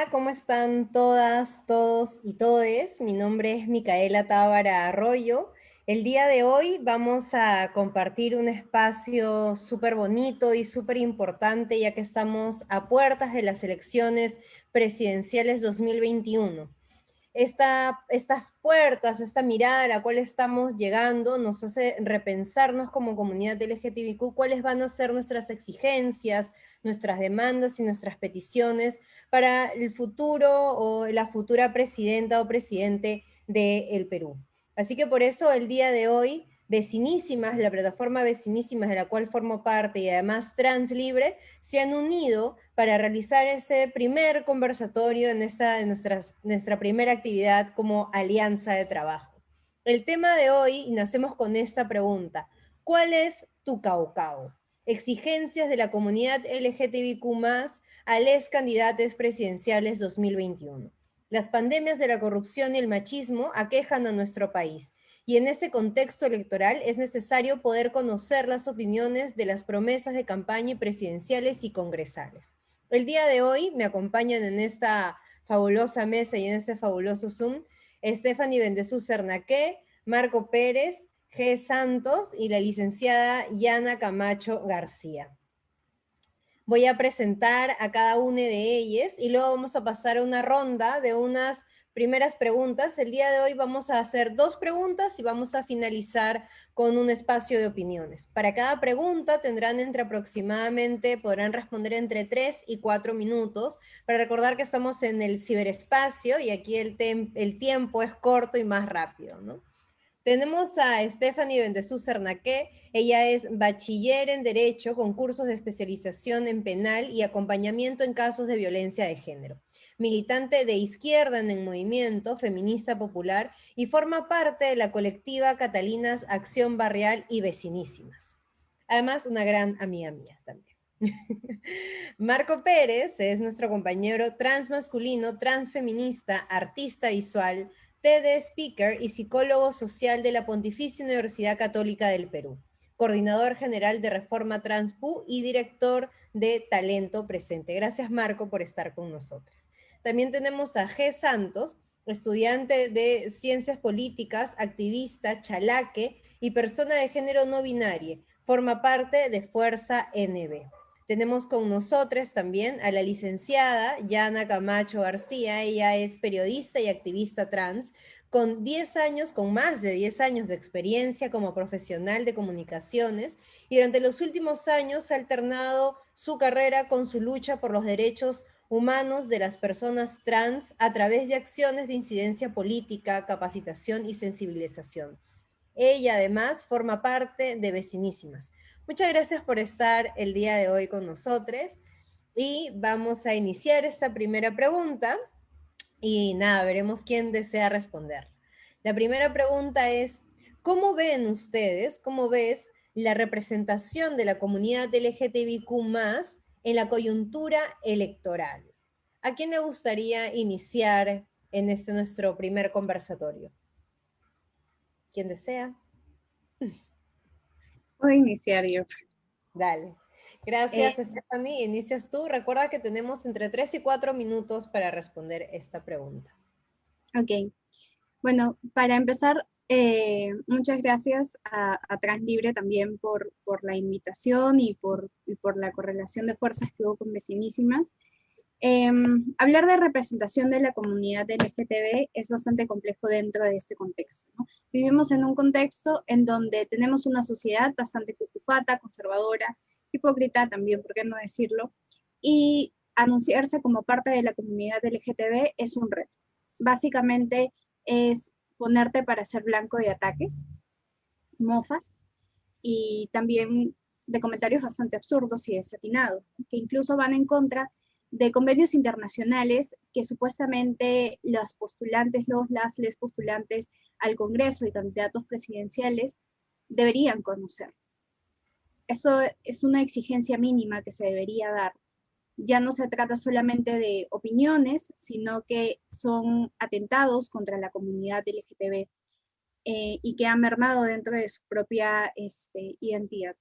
Hola, ¿cómo están todas, todos y todes? Mi nombre es Micaela Tábara Arroyo. El día de hoy vamos a compartir un espacio súper bonito y súper importante, ya que estamos a puertas de las elecciones presidenciales 2021. Estas puertas, esta mirada a la cual estamos llegando, nos hace repensarnos como comunidad LGTBIQ cuáles van a ser nuestras exigencias, nuestras demandas y nuestras peticiones para el futuro o la futura presidenta o presidente del Perú. Así que por eso el día de hoy, Vecinísimas, la plataforma Vecinísimas de la cual formo parte y además Translibre, se han unido para realizar este primer conversatorio en nuestra primera actividad como alianza de trabajo. El tema de hoy, y nacemos con esta pregunta: ¿cuál es tu caucao? Exigencias de la comunidad LGTBIQ+, a les candidatos presidenciales 2021. Las pandemias de la corrupción y el machismo aquejan a nuestro país, y en este contexto electoral es necesario poder conocer las opiniones de las promesas de campaña presidenciales y congresales. El día de hoy me acompañan en esta fabulosa mesa y en este fabuloso Zoom Stephanie Bendezú Cernaqué, Marco Pérez, G. Santos y la licenciada Yana Camacho García. Voy a presentar a cada una de ellas y luego vamos a pasar a una ronda de unas primeras preguntas. El día de hoy vamos a hacer 2 preguntas y vamos a finalizar con un espacio de opiniones. Para cada pregunta tendrán podrán responder entre 3 y 4 minutos, para recordar que estamos en el ciberespacio y aquí el tiempo es corto y más rápido, ¿no? Tenemos a Stephanie Bendezú Cernaqué. Ella es bachiller en Derecho con cursos de especialización en penal y acompañamiento en casos de violencia de género. Militante de izquierda en el movimiento feminista popular y forma parte de la colectiva Catalinas Acción Barrial y Vecinísimas. Además, una gran amiga mía también. Marco Pérez es nuestro compañero transmasculino, transfeminista, artista visual, TED Speaker y psicólogo social de la Pontificia Universidad Católica del Perú, coordinador general de Reforma Transpu y director de Talento Presente. Gracias, Marco, por estar con nosotros. También tenemos a G. Santos, estudiante de Ciencias Políticas, activista, chalaque y persona de género no binaria. Forma parte de Fuerza NB. Tenemos con nosotros también a la licenciada Yana Camacho García. Ella es periodista y activista trans, con más de 10 años de experiencia como profesional de comunicaciones, y durante los últimos años ha alternado su carrera con su lucha por los derechos humanos de las personas trans a través de acciones de incidencia política, capacitación y sensibilización. Ella además forma parte de Vecinísimas. Muchas gracias por estar el día de hoy con nosotros y vamos a iniciar esta primera pregunta y nada, veremos quién desea responder. La primera pregunta es: ¿cómo ven ustedes, cómo ves la representación de la comunidad LGTBIQ+ en la coyuntura electoral? ¿A quién le gustaría iniciar en este nuestro primer conversatorio? ¿Quién desea? Voy a iniciar yo. Dale. Gracias, Eh, Stephanie. Inicias tú. Recuerda que tenemos entre 3 y 4 minutos para responder esta pregunta. ok, bueno, para empezar, muchas gracias a Translibre también por la invitación y por la correlación de fuerzas que hubo con Vecinísimas. Hablar de representación de la comunidad LGTB es bastante complejo dentro de este contexto, ¿no? Vivimos en un contexto en donde tenemos una sociedad bastante cucufata, conservadora, hipócrita también, ¿por qué no decirlo? Y anunciarse como parte de la comunidad LGTB es un reto. Básicamente es ponerte para ser blanco de ataques, mofas y también de comentarios bastante absurdos y desatinados, que incluso van en contra de convenios internacionales que supuestamente las postulantes, les postulantes al Congreso y candidatos presidenciales deberían conocer. Eso es una exigencia mínima que se debería dar. Ya no se trata solamente de opiniones, sino que son atentados contra la comunidad LGTB y que han mermado dentro de su propia identidad.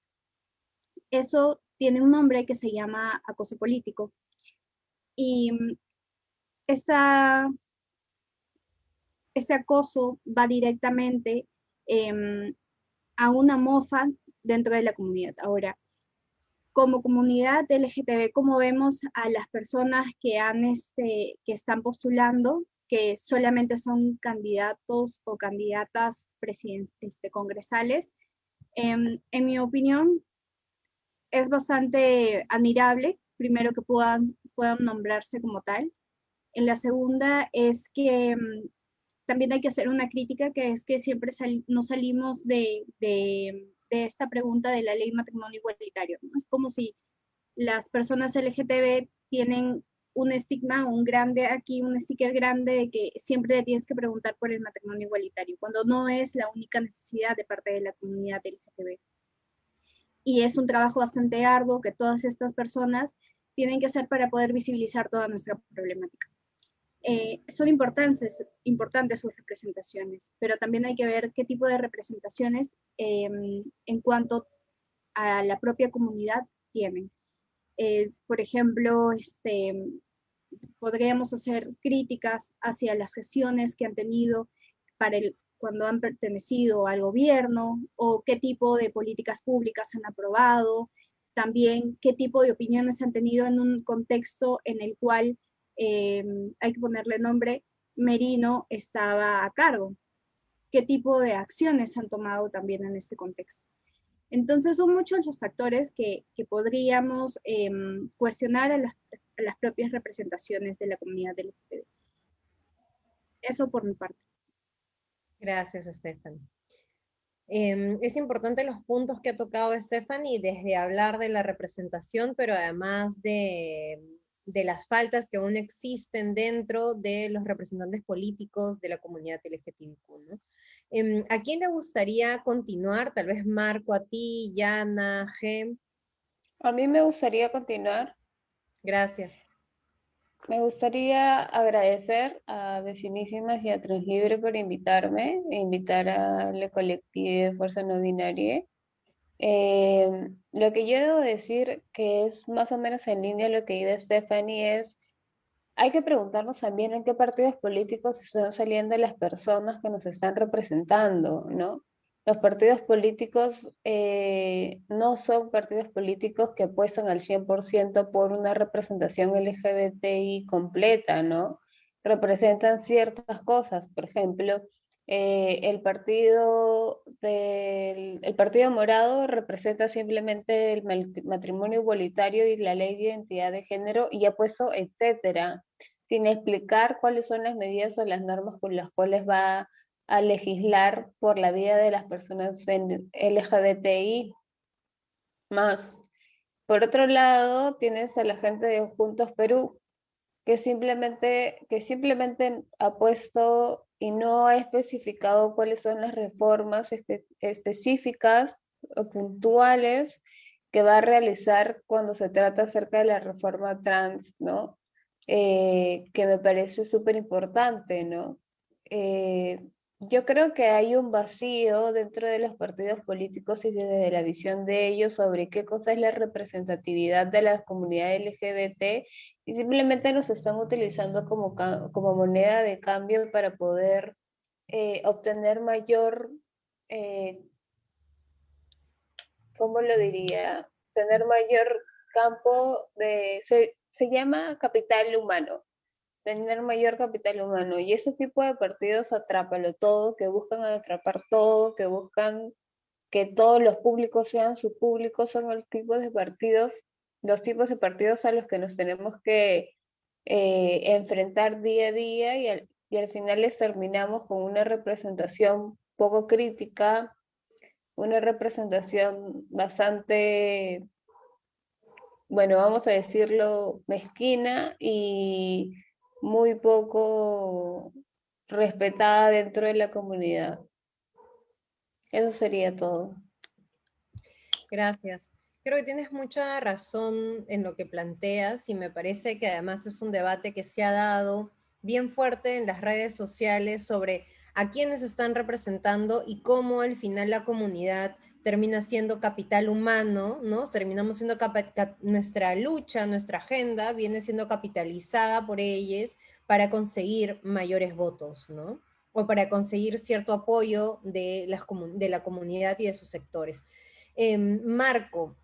Eso tiene un nombre que se llama acoso político. Y esa, ese acoso va directamente a una mofa dentro de la comunidad. Ahora, como comunidad LGTB, ¿cómo vemos a las personas que están postulando, que solamente son candidatos o candidatas congresales? En mi opinión, es bastante admirable, primero que puedan nombrarse como tal. En la segunda es que también hay que hacer una crítica, que es que siempre no salimos de esta pregunta de la ley matrimonio igualitario, ¿no? Es como si las personas LGTB tienen un estigma, un sticker grande de que siempre le tienes que preguntar por el matrimonio igualitario, cuando no es la única necesidad de parte de la comunidad LGTB. Y es un trabajo bastante arduo que todas estas personas tienen que hacer para poder visibilizar toda nuestra problemática. Son importantes sus representaciones, pero también hay que ver qué tipo de representaciones en cuanto a la propia comunidad tienen. Por ejemplo, podríamos hacer críticas hacia las gestiones que han tenido cuando han pertenecido al gobierno, o qué tipo de políticas públicas han aprobado, también qué tipo de opiniones han tenido en un contexto en el cual, hay que ponerle nombre, Merino estaba a cargo, qué tipo de acciones han tomado también en este contexto. Entonces son muchos los factores que podríamos cuestionar a las propias representaciones de la comunidad LGBT. Eso por mi parte. Gracias, Stephanie. Es importante los puntos que ha tocado Stephanie, desde hablar de la representación, pero además de las faltas que aún existen dentro de los representantes políticos de la comunidad LGTBIQ, ¿no? ¿A quién le gustaría continuar? Tal vez Marco, a ti, Yana, Gem. A mí me gustaría continuar. Gracias. Me gustaría agradecer a Vecinísimas y a Translibre por invitarme e invitar al colectivo de Fuerza No Binaria. Lo que yo debo decir, que es más o menos en línea lo que dice Stephanie, es hay que preguntarnos también en qué partidos políticos están saliendo las personas que nos están representando, ¿no? Los partidos políticos no son partidos políticos que apuestan al 100% por una representación LGBTI completa, ¿no? Representan ciertas cosas, por ejemplo, el Partido Morado representa simplemente el matrimonio igualitario y la ley de identidad de género y ha puesto etcétera, sin explicar cuáles son las medidas o las normas con las cuales va a legislar por la vida de las personas en LGBTI más. Por otro lado, tienes a la gente de Juntos Perú, que simplemente ha puesto y no ha especificado cuáles son las reformas específicas o puntuales que va a realizar cuando se trata acerca de la reforma trans, ¿no? Que me parece súper importante, ¿no? Eh, yo creo que hay un vacío dentro de los partidos políticos y desde la visión de ellos sobre qué cosa es la representatividad de la comunidad LGBT, y simplemente nos están utilizando como moneda de cambio para poder obtener mayor, eh, ¿cómo lo diría? Tener mayor campo se llama capital humano, tener mayor capital humano. Y ese tipo de partidos atrápalo todo, que buscan atrapar todo, que buscan que todos los públicos sean sus públicos, son los tipos de partidos a los que nos tenemos que enfrentar día a día, y al final les terminamos con una representación poco crítica, una representación bastante, bueno, vamos a decirlo, mezquina y muy poco respetada dentro de la comunidad. Eso sería todo. Gracias. Creo que tienes mucha razón en lo que planteas, y me parece que además es un debate que se ha dado bien fuerte en las redes sociales sobre a quiénes están representando y cómo al final la comunidad termina siendo capital humano, ¿no? Terminamos siendo nuestra lucha, nuestra agenda viene siendo capitalizada por ellos para conseguir mayores votos, ¿no? O para conseguir cierto apoyo de la comunidad y de sus sectores. Marco,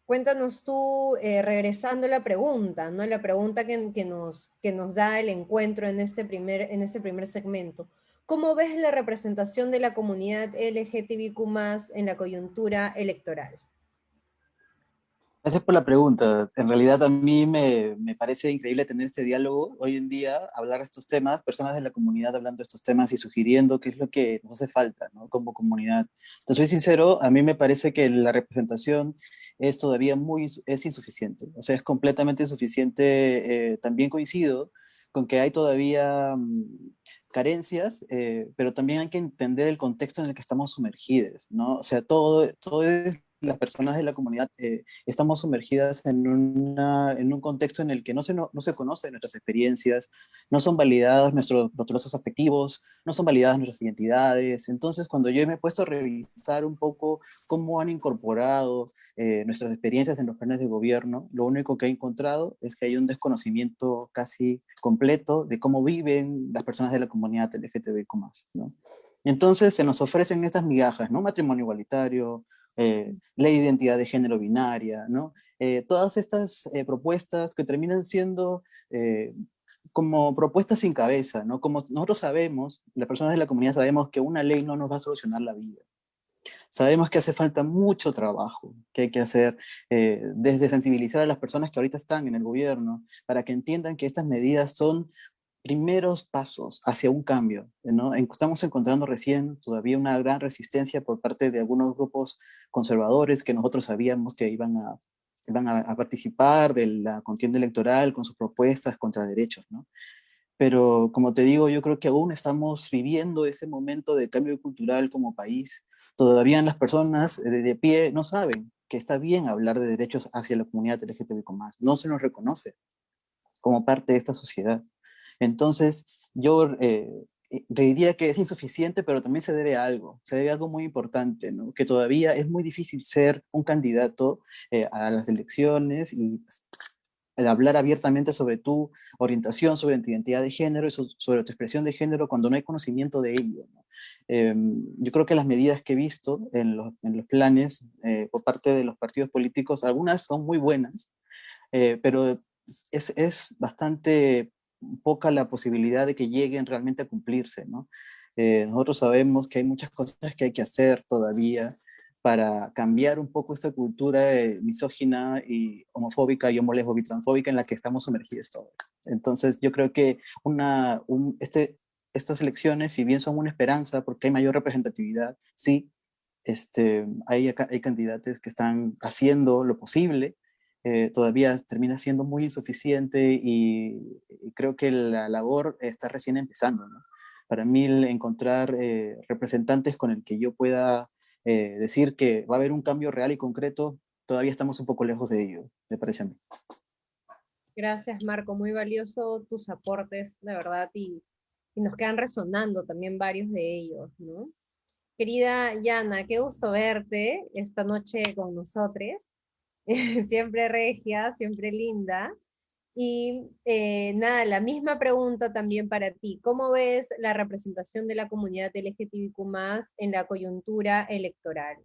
cuéntanos tú, regresando a la pregunta, ¿no? La pregunta que nos da el encuentro en este primer segmento. ¿Cómo ves la representación de la comunidad LGTBIQ+ en la coyuntura electoral? Gracias por la pregunta. En realidad a mí me parece increíble tener este diálogo hoy en día, hablar de estos temas, personas de la comunidad hablando de estos temas y sugiriendo qué es lo que nos hace falta, ¿no? Como comunidad. Entonces, soy sincero, a mí me parece que la representación es todavía es insuficiente. O sea, es completamente insuficiente. También coincido con que hay todavía carencias, pero también hay que entender el contexto en el que estamos sumergidos, ¿no? O sea, todo es las personas de la comunidad estamos sumergidas en un contexto en el que no se conocen nuestras experiencias, no son validados nuestros procesos afectivos, no son validadas nuestras identidades. Entonces, cuando yo me he puesto a revisar un poco cómo han incorporado nuestras experiencias en los planes de gobierno, lo único que he encontrado es que hay un desconocimiento casi completo de cómo viven las personas de la comunidad LGTBIQ+, ¿no? Entonces se nos ofrecen estas migajas, ¿no? Matrimonio igualitario, ley de identidad de género binaria, ¿no? Todas estas propuestas que terminan siendo como propuestas sin cabeza, ¿no? Como nosotros sabemos, las personas de la comunidad sabemos que una ley no nos va a solucionar la vida. Sabemos que hace falta mucho trabajo que hay que hacer, desde sensibilizar a las personas que ahorita están en el gobierno, para que entiendan que estas medidas son primeros pasos hacia un cambio, ¿no? Estamos encontrando recién todavía una gran resistencia por parte de algunos grupos conservadores que nosotros sabíamos que iban a participar de la contienda electoral con sus propuestas contra derechos, ¿no? Pero como te digo, yo creo que aún estamos viviendo ese momento de cambio cultural como país. Todavía las personas de pie no saben que está bien hablar de derechos hacia la comunidad LGTBIQ+. No se nos reconoce como parte de esta sociedad. Entonces, yo diría que es insuficiente, pero también se debe a algo muy importante, ¿no? Que todavía es muy difícil ser un candidato a las elecciones y hablar abiertamente sobre tu orientación, sobre tu identidad de género y sobre tu expresión de género cuando no hay conocimiento de ello, ¿no? Yo creo que las medidas que he visto en los planes por parte de los partidos políticos, algunas son muy buenas, pero es bastante poca la posibilidad de que lleguen realmente a cumplirse, ¿no? Nosotros sabemos que hay muchas cosas que hay que hacer todavía para cambiar un poco esta cultura misógina y homofóbica y homo-lesbo-bitransfóbica en la que estamos sumergidos todos. Entonces yo creo que estas elecciones, si bien son una esperanza porque hay mayor representatividad, sí, hay candidatos que están haciendo lo posible, todavía termina siendo muy insuficiente y creo que la labor está recién empezando, ¿no? Para mí encontrar representantes con el que yo pueda decir que va a haber un cambio real y concreto, todavía estamos un poco lejos de ello, me parece a mí. Gracias, Marco. Muy valioso tus aportes, de verdad, y nos quedan resonando también varios de ellos, ¿no? Querida Yana, qué gusto verte esta noche con nosotros. Siempre regia, siempre linda. Y nada, la misma pregunta también para ti. ¿Cómo ves la representación de la comunidad LGTBIQ+ en la coyuntura electoral?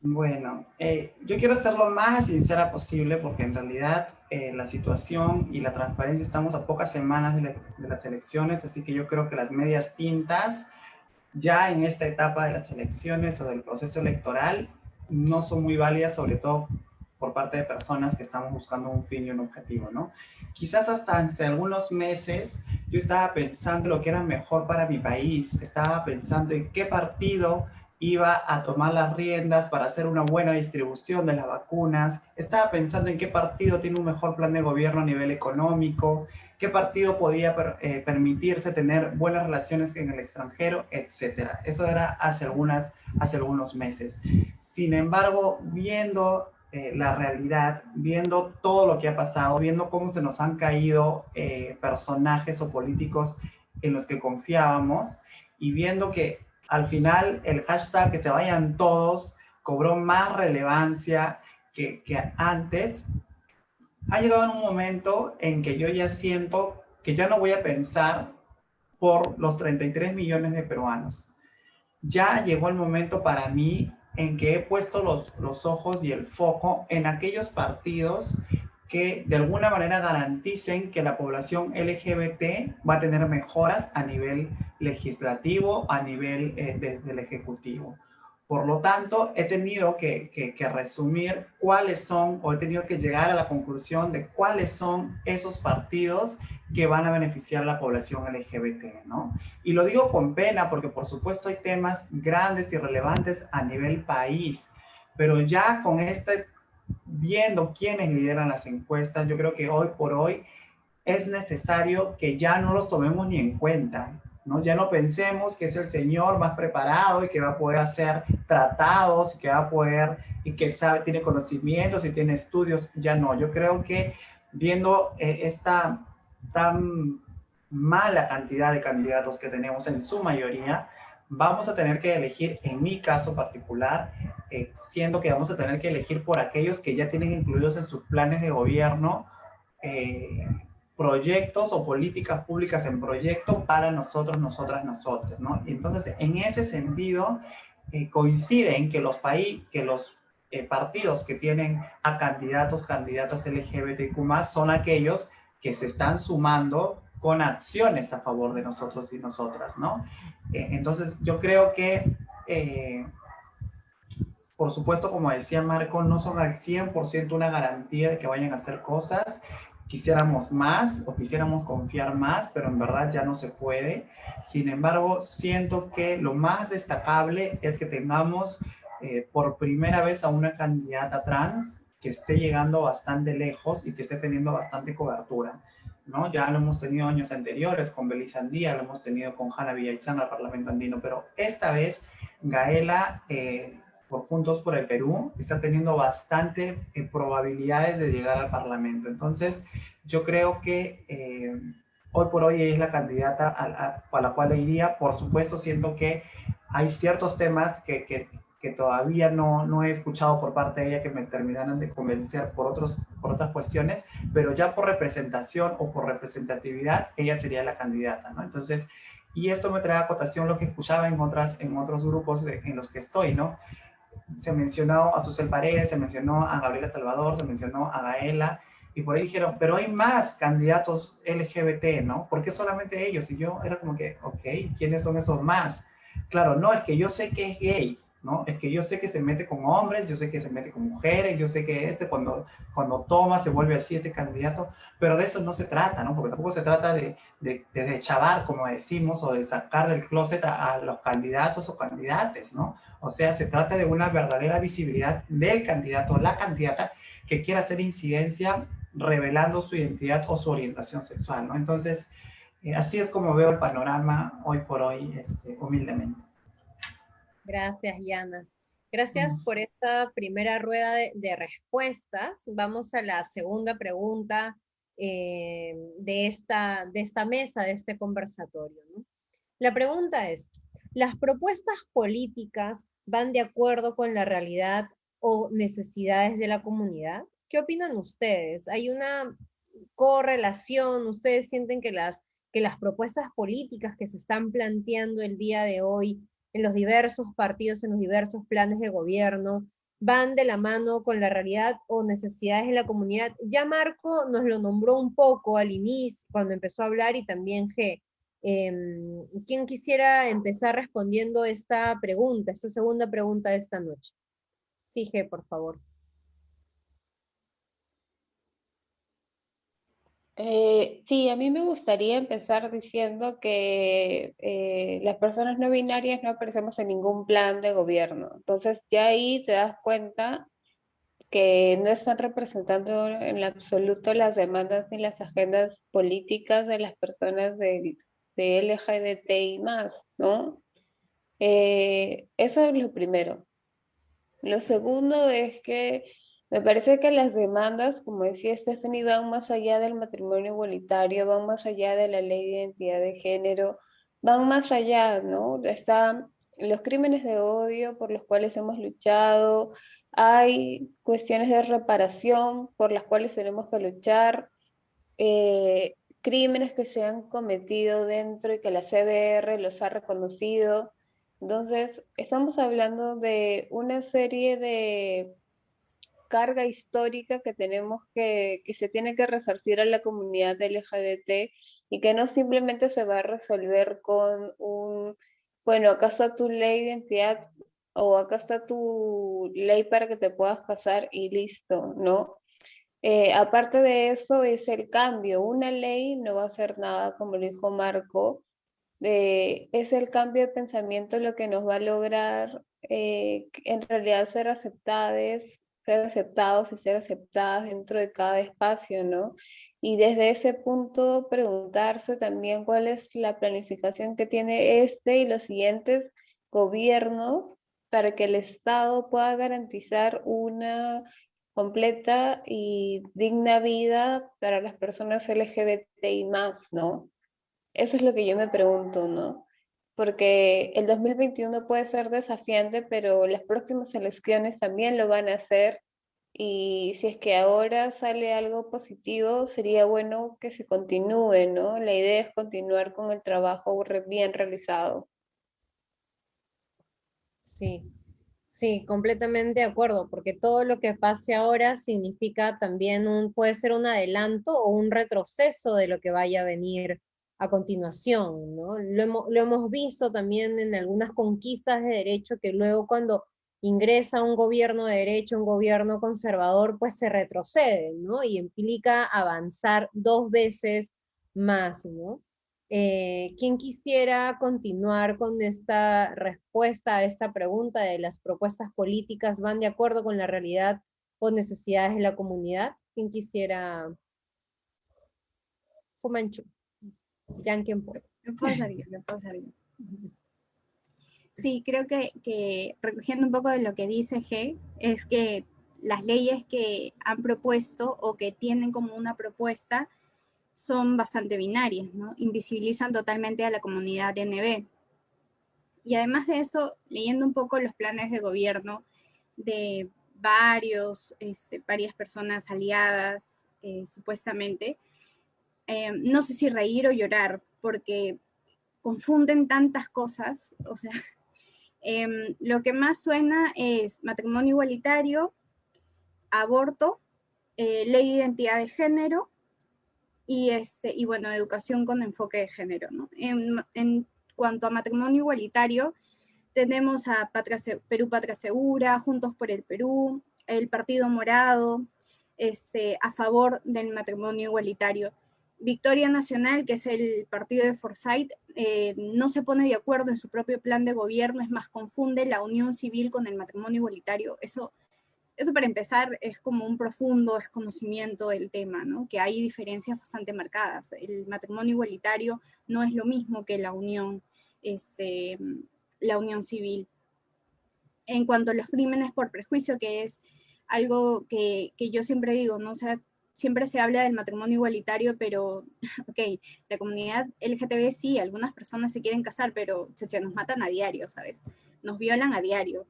Bueno, yo quiero ser lo más sincera posible porque en realidad la situación y la transparencia, estamos a pocas semanas de las elecciones, así que yo creo que las medias tintas ya en esta etapa de las elecciones o del proceso electoral no son muy válidas, sobre todo por parte de personas que estamos buscando un fin y un objetivo, ¿no? Quizás hasta hace algunos meses yo estaba pensando lo que era mejor para mi país, estaba pensando en qué partido iba a tomar las riendas para hacer una buena distribución de las vacunas, estaba pensando en qué partido tiene un mejor plan de gobierno a nivel económico, qué partido podía permitirse tener buenas relaciones en el extranjero, etcétera. Eso era hace algunos meses. Sin embargo, viendo la realidad, viendo todo lo que ha pasado, viendo cómo se nos han caído personajes o políticos en los que confiábamos y viendo que al final el hashtag que se vayan todos cobró más relevancia que antes, ha llegado en un momento en que yo ya siento que ya no voy a pensar por los 33 millones de peruanos. Ya llegó el momento para mí en que he puesto los ojos y el foco en aquellos partidos que de alguna manera garanticen que la población LGBT va a tener mejoras a nivel legislativo, a nivel desde el Ejecutivo. Por lo tanto, he tenido que resumir cuáles son, o he tenido que llegar a la conclusión de cuáles son esos partidos que van a beneficiar a la población LGBT, ¿no? Y lo digo con pena porque, por supuesto, hay temas grandes y relevantes a nivel país, pero ya con viendo quiénes lideran las encuestas, yo creo que hoy por hoy es necesario que ya no los tomemos ni en cuenta, ¿no? Ya no pensemos que es el señor más preparado y que va a poder hacer tratados, que va a poder y que sabe, tiene conocimientos y tiene estudios, ya no. Yo creo que viendo esta tan mala cantidad de candidatos que tenemos en su mayoría, vamos a tener que elegir, en mi caso particular, siendo que vamos a tener que elegir por aquellos que ya tienen incluidos en sus planes de gobierno proyectos o políticas públicas en proyecto para nosotros, nosotras, nosotros, ¿no? Y entonces, en ese sentido, coinciden que los partidos que tienen a candidatos, candidatas LGBTQ+, son aquellos que se están sumando con acciones a favor de nosotros y nosotras, ¿no? Entonces, yo creo que, por supuesto, como decía Marco, no son al 100% una garantía de que vayan a hacer cosas. Quisiéramos más o quisiéramos confiar más, pero en verdad ya no se puede. Sin embargo, siento que lo más destacable es que tengamos por primera vez a una candidata trans que esté llegando bastante lejos y que esté teniendo bastante cobertura, ¿no? Ya lo hemos tenido años anteriores con Belisa Andía, lo hemos tenido con Hanna Villaizán al Parlamento Andino, pero esta vez Gaela, por Juntos por el Perú, está teniendo bastante probabilidades de llegar al Parlamento. Entonces, yo creo que hoy por hoy es la candidata a la cual le iría. Por supuesto, siento que hay ciertos temas que todavía no he escuchado por parte de ella que me terminaran de convencer por otras cuestiones, pero ya por representación o por representatividad, ella sería la candidata, ¿no? Entonces, y esto me trae a cotación lo que escuchaba en otros grupos en los que estoy, ¿no? Se mencionó a Susel Paredes, se mencionó a Gabriela Salvador, se mencionó a Gaela, y por ahí dijeron, pero hay más candidatos LGBT, ¿no? ¿Por qué solamente ellos? Y yo era como que, ok, ¿quiénes son esos más? Claro, no, es que yo sé que es gay, ¿no? Es que yo sé que se mete con hombres, yo sé que se mete con mujeres, yo sé que cuando toma se vuelve así este candidato, pero de eso no se trata, ¿no? Porque tampoco se trata de chavar, como decimos, o de sacar del closet a los candidatos o candidates, ¿no? O sea, se trata de una verdadera visibilidad del candidato o la candidata que quiera hacer incidencia revelando su identidad o su orientación sexual, ¿no? Entonces, así es como veo el panorama hoy por hoy, humildemente. Gracias, Yana. Gracias por esta primera rueda de respuestas. Vamos a la segunda pregunta de esta mesa, de este conversatorio, ¿no? La pregunta es, ¿las propuestas políticas van de acuerdo con la realidad o necesidades de la comunidad? ¿Qué opinan ustedes? ¿Hay una correlación? ¿Ustedes sienten que las propuestas políticas que se están planteando el día de hoy en los diversos partidos, en los diversos planes de gobierno, van de la mano con la realidad o necesidades de la comunidad? Ya Marco nos lo nombró un poco al inicio, cuando empezó a hablar, y también G. ¿Quién quisiera empezar respondiendo esta pregunta, esta segunda pregunta de esta noche? Sí, G, por favor. Sí, a mí me gustaría empezar diciendo que las personas no binarias no aparecemos en ningún plan de gobierno. Entonces, ya ahí te das cuenta que no están representando en lo absoluto las demandas ni las agendas políticas de las personas de LGBTI más, ¿no? Eso es lo primero. Lo segundo es que me parece que las demandas, como decía Stephanie, van más allá del matrimonio igualitario, van más allá de la ley de identidad de género, van más allá, ¿no? Están los crímenes de odio por los cuales hemos luchado, hay cuestiones de reparación por las cuales tenemos que luchar, crímenes que se han cometido dentro y que la CBR los ha reconocido. Entonces, estamos hablando de una serie de carga histórica que tenemos que se tiene que resarcir a la comunidad LGBT y que no simplemente se va a resolver con un, bueno, acá está tu ley de identidad o acá está tu ley para que te puedas casar y listo, ¿no? Aparte de eso es el cambio. Una ley no va a hacer nada, como lo dijo Marco. Es el cambio de pensamiento lo que nos va a lograr en realidad ser aceptados y ser aceptadas dentro de cada espacio, ¿no? Y desde ese punto preguntarse también cuál es la planificación que tiene este y los siguientes gobiernos para que el Estado pueda garantizar una completa y digna vida para las personas LGBTI más, ¿no? Eso es lo que yo me pregunto, ¿no? Porque el 2021 puede ser desafiante, pero las próximas elecciones también lo van a hacer. Y si es que ahora sale algo positivo, sería bueno que se continúe, ¿no? La idea es continuar con el trabajo bien realizado. Sí, sí, completamente de acuerdo, porque todo lo que pase ahora significa también puede ser un adelanto o un retroceso de lo que vaya a venir a continuación, ¿no? Lo hemos visto también en algunas conquistas de derecho que luego cuando ingresa un gobierno de derecho, un gobierno conservador, pues se retrocede, ¿no? Y implica avanzar dos veces más, ¿no? ¿Quién quisiera continuar con esta respuesta a esta pregunta de las propuestas políticas van de acuerdo con la realidad o necesidades de la comunidad? ¿Quién quisiera? Fumanchu, Yanken Po. Me puedo salir, me puedo salir. Sí, creo que recogiendo un poco de lo que dice G, es que las leyes que han propuesto o que tienen como una propuesta son bastante binarias, ¿no? Invisibilizan totalmente a la comunidad NB. Y además de eso, leyendo un poco los planes de gobierno de varias personas aliadas, supuestamente, no sé si reír o llorar, porque confunden tantas cosas, o sea, lo que más suena es matrimonio igualitario, aborto, ley de identidad de género y bueno, educación con enfoque de género, ¿no? En cuanto a matrimonio igualitario, tenemos a Perú Patria Segura, Juntos por el Perú, el Partido Morado, a favor del matrimonio igualitario. Victoria Nacional, que es el partido de Forsyth, no se pone de acuerdo en su propio plan de gobierno, es más, confunde la unión civil con el matrimonio igualitario. Eso para empezar es como un profundo desconocimiento del tema, ¿no? Que hay diferencias bastante marcadas. El matrimonio igualitario no es lo mismo que la unión civil. En cuanto a los crímenes por prejuicio, que es algo que yo siempre digo, ¿no? O sea, siempre se habla del matrimonio igualitario, pero, ok, la comunidad LGTB sí, algunas personas se quieren casar, pero nos matan a diario, ¿sabes? Nos violan a diario.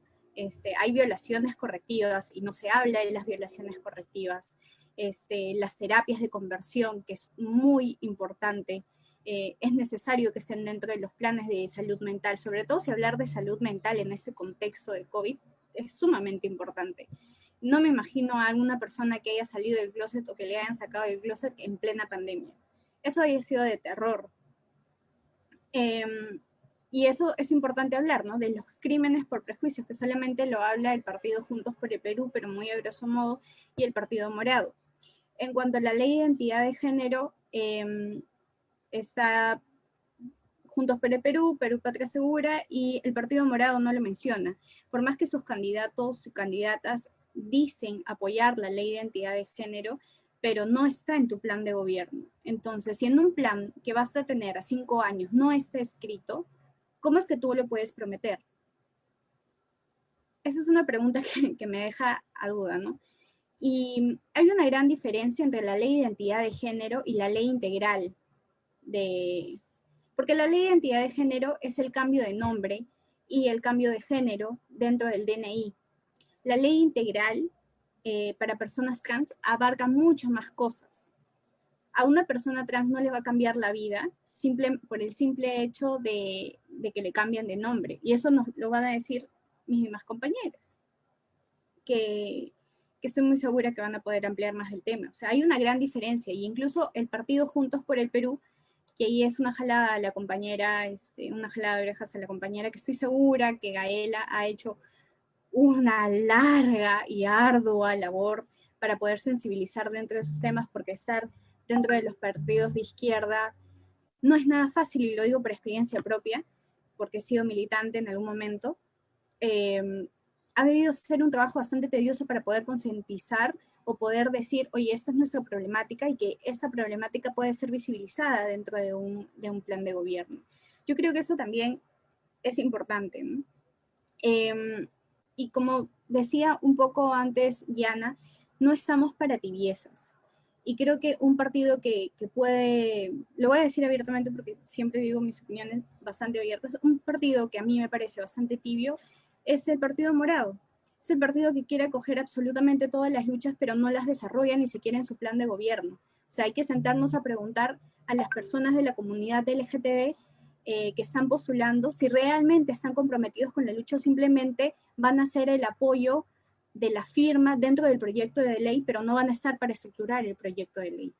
Hay violaciones correctivas y no se habla de las violaciones correctivas. Las terapias de conversión, que es muy importante, es necesario que estén dentro de los planes de salud mental, sobre todo si hablar de salud mental en ese contexto de COVID es sumamente importante. No me imagino a alguna persona que haya salido del closet o que le hayan sacado del closet en plena pandemia. Eso haya sido de terror. Y eso es importante hablar, ¿no? De los crímenes por prejuicios, que solamente lo habla el partido Juntos por el Perú, pero muy a grosso modo, y el partido Morado. En cuanto a la ley de identidad de género, está Juntos por el Perú, Perú Patria Segura, y el Partido Morado no lo menciona. Por más que sus candidatos y candidatas dicen apoyar la ley de identidad de género, pero no está en tu plan de gobierno. Entonces, si en un plan que vas a tener a 5 años no está escrito, ¿cómo es que tú lo puedes prometer? Esa es una pregunta que me deja a duda, ¿no? Y hay una gran diferencia entre la ley de identidad de género y la ley integral porque la ley de identidad de género es el cambio de nombre y el cambio de género dentro del DNI. la ley integral para personas trans abarca muchas más cosas. A una persona trans no le va a cambiar la vida por el simple hecho de que le cambian de nombre. Y eso nos lo van a decir mis demás compañeras, que estoy muy segura que van a poder ampliar más el tema. O sea, hay una gran diferencia, y incluso el partido Juntos por el Perú, que ahí es una jalada a la compañera, una jalada de orejas a la compañera, que estoy segura que Gaela ha hecho una larga y ardua labor para poder sensibilizar dentro de esos temas, porque estar dentro de los partidos de izquierda no es nada fácil, y lo digo por experiencia propia, porque he sido militante en algún momento. Ha debido ser un trabajo bastante tedioso para poder concientizar o poder decir, oye, esta es nuestra problemática, y que esa problemática puede ser visibilizada dentro de un plan de gobierno. Yo creo que eso también es importante, ¿no? Y como decía un poco antes Yana, no estamos para tibiezas. Y creo que un partido que puede, lo voy a decir abiertamente porque siempre digo mis opiniones bastante abiertas, un partido que a mí me parece bastante tibio es el Partido Morado. Es el partido que quiere acoger absolutamente todas las luchas, pero no las desarrolla ni siquiera en su plan de gobierno. O sea, hay que sentarnos a preguntar a las personas de la comunidad LGTB que están postulando si realmente están comprometidos con la lucha, o simplemente van a hacer el apoyo de la firma dentro del proyecto de ley, pero no van a estar para estructurar el proyecto de ley.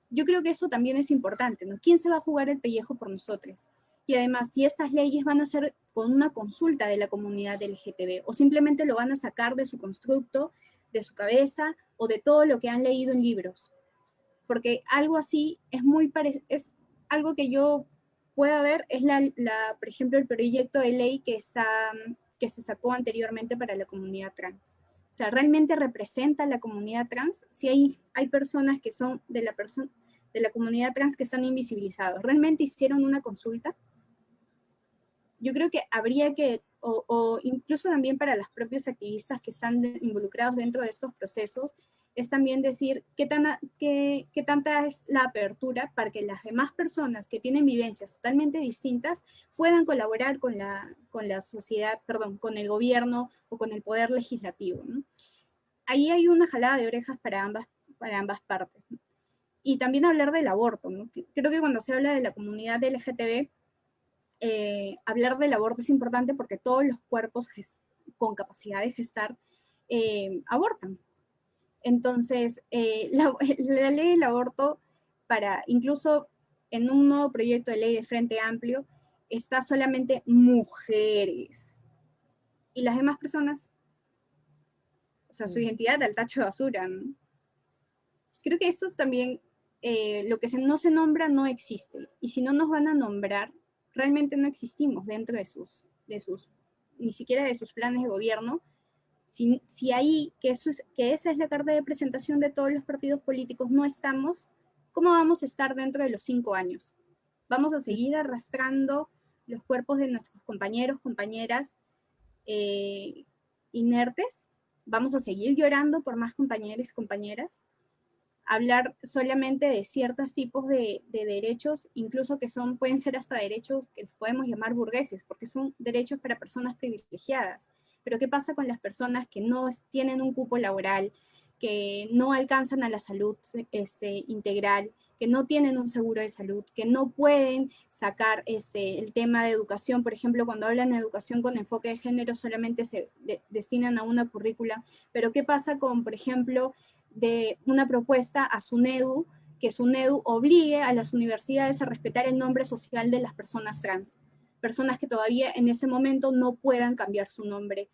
Yo creo que eso también es importante, ¿no? ¿Quién se va a jugar el pellejo por nosotros? Y además, si estas leyes van a ser con una consulta de la comunidad LGTB, o simplemente lo van a sacar de su constructo, de su cabeza, o de todo lo que han leído en libros. Porque algo así es algo que yo pueda ver, es por ejemplo, el proyecto de ley que se sacó anteriormente para la comunidad trans. O sea, ¿realmente representa a la comunidad trans? Si hay personas que son de la comunidad trans que están invisibilizados, ¿realmente hicieron una consulta? Yo creo que habría que, o incluso también para los propios activistas que están involucrados dentro de estos procesos, es también decir qué tanta es la apertura para que las demás personas que tienen vivencias totalmente distintas puedan colaborar con la sociedad, perdón, con el gobierno o con el poder legislativo, ¿no? Ahí hay una jalada de orejas para ambas partes, ¿no? Y también hablar del aborto, ¿no? Creo que cuando se habla de la comunidad LGTB, hablar del aborto es importante porque todos los cuerpos con capacidad de gestar abortan. Entonces, la ley del aborto, incluso en un nuevo proyecto de ley de Frente Amplio, está solamente mujeres. ¿Y las demás personas? O sea, su identidad al tacho de basura, ¿no? Creo que esto es también, lo que no se nombra no existe. Y si no nos van a nombrar, realmente no existimos dentro ni siquiera de sus planes de gobierno. Si ahí, que esa es la carta de presentación de todos los partidos políticos, no estamos, ¿cómo vamos a estar dentro de los 5 años? ¿Vamos a seguir arrastrando los cuerpos de nuestros compañeros, compañeras inertes? ¿Vamos a seguir llorando por más compañeros y compañeras? Hablar solamente de ciertos tipos de derechos, incluso que pueden ser hasta derechos que podemos llamar burgueses, porque son derechos para personas privilegiadas. Pero ¿qué pasa con las personas que no tienen un cupo laboral, que no alcanzan a la salud integral, que no tienen un seguro de salud, que no pueden sacar el tema de educación? Por ejemplo, cuando hablan de educación con enfoque de género, solamente se destinan a una currícula. Pero ¿qué pasa con, por ejemplo, de una propuesta a SUNEDU, que SUNEDU obligue a las universidades a respetar el nombre social de las personas trans? Personas que todavía en ese momento no puedan cambiar su nombre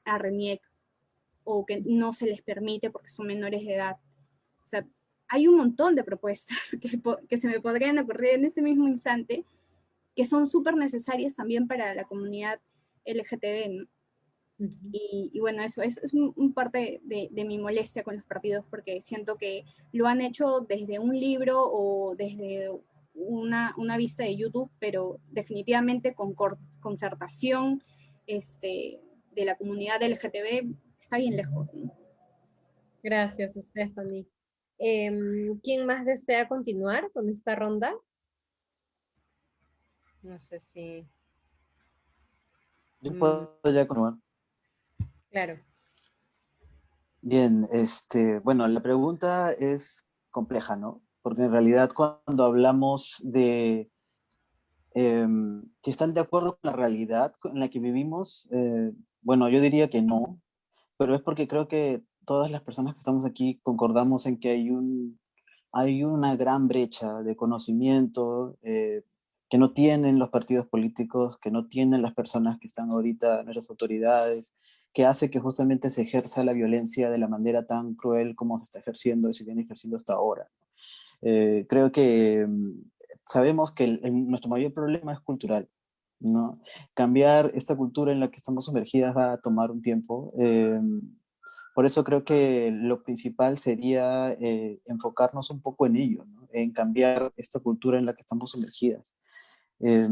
a RENIEC, o que no se les permite porque son menores de edad. O sea, hay un montón de propuestas que se me podrían ocurrir en este mismo instante, que son súper necesarias también para la comunidad LGTB, ¿no? Y bueno, eso es un parte de mi molestia con los partidos, porque siento que lo han hecho desde un libro o desde una vista de YouTube, pero definitivamente con concertación de la comunidad LGTB está bien lejos, ¿no? Gracias, Stephanie. ¿Quién más desea continuar con esta ronda? No sé si... Yo puedo ya continuar. Claro. Bien, bueno, la pregunta es compleja, ¿no? Porque en realidad cuando hablamos de si están de acuerdo con la realidad en la que vivimos, bueno, yo diría que no, pero es porque creo que todas las personas que estamos aquí concordamos en que hay una gran brecha de conocimiento que no tienen los partidos políticos, que no tienen las personas que están ahorita, nuestras autoridades, que hace que justamente se ejerza la violencia de la manera tan cruel como se está ejerciendo y se viene ejerciendo hasta ahora. Creo que sabemos que nuestro mayor problema es cultural, ¿no? Cambiar esta cultura en la que estamos sumergidas va a tomar un tiempo. Por eso creo que lo principal sería enfocarnos un poco en ello, ¿no? En cambiar esta cultura en la que estamos sumergidas. Eh,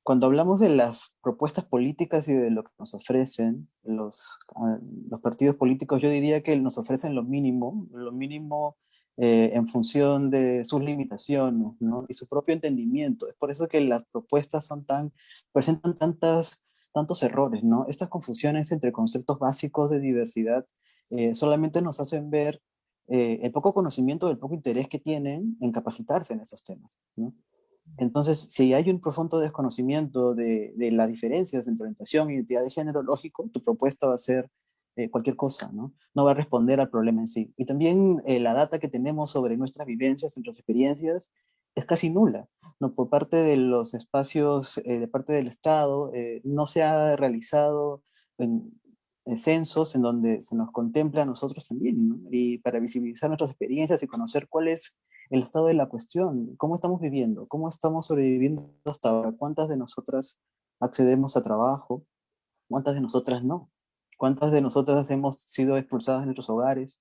Cuando hablamos de las propuestas políticas y de lo que nos ofrecen los partidos políticos, yo diría que nos ofrecen lo mínimo en función de sus limitaciones, ¿no? Y su propio entendimiento. Es por eso que las propuestas presentan tantos errores, ¿no? Estas confusiones entre conceptos básicos de diversidad solamente nos hacen ver el poco conocimiento, el poco interés que tienen en capacitarse en esos temas, ¿no? Entonces, si hay un profundo desconocimiento de las diferencias entre orientación y identidad de género, lógico, tu propuesta va a ser cualquier cosa, ¿no? No va a responder al problema en sí. Y también la data que tenemos sobre nuestras vivencias, nuestras experiencias, es casi nula, ¿no? Por parte de los espacios, de parte del Estado, no se ha realizado censos en donde se nos contempla a nosotros también, ¿no? Y para visibilizar nuestras experiencias y conocer cuál es el estado de la cuestión, cómo estamos viviendo, cómo estamos sobreviviendo hasta ahora, cuántas de nosotras accedemos a trabajo, cuántas de nosotras no, cuántas de nosotras hemos sido expulsadas de nuestros hogares,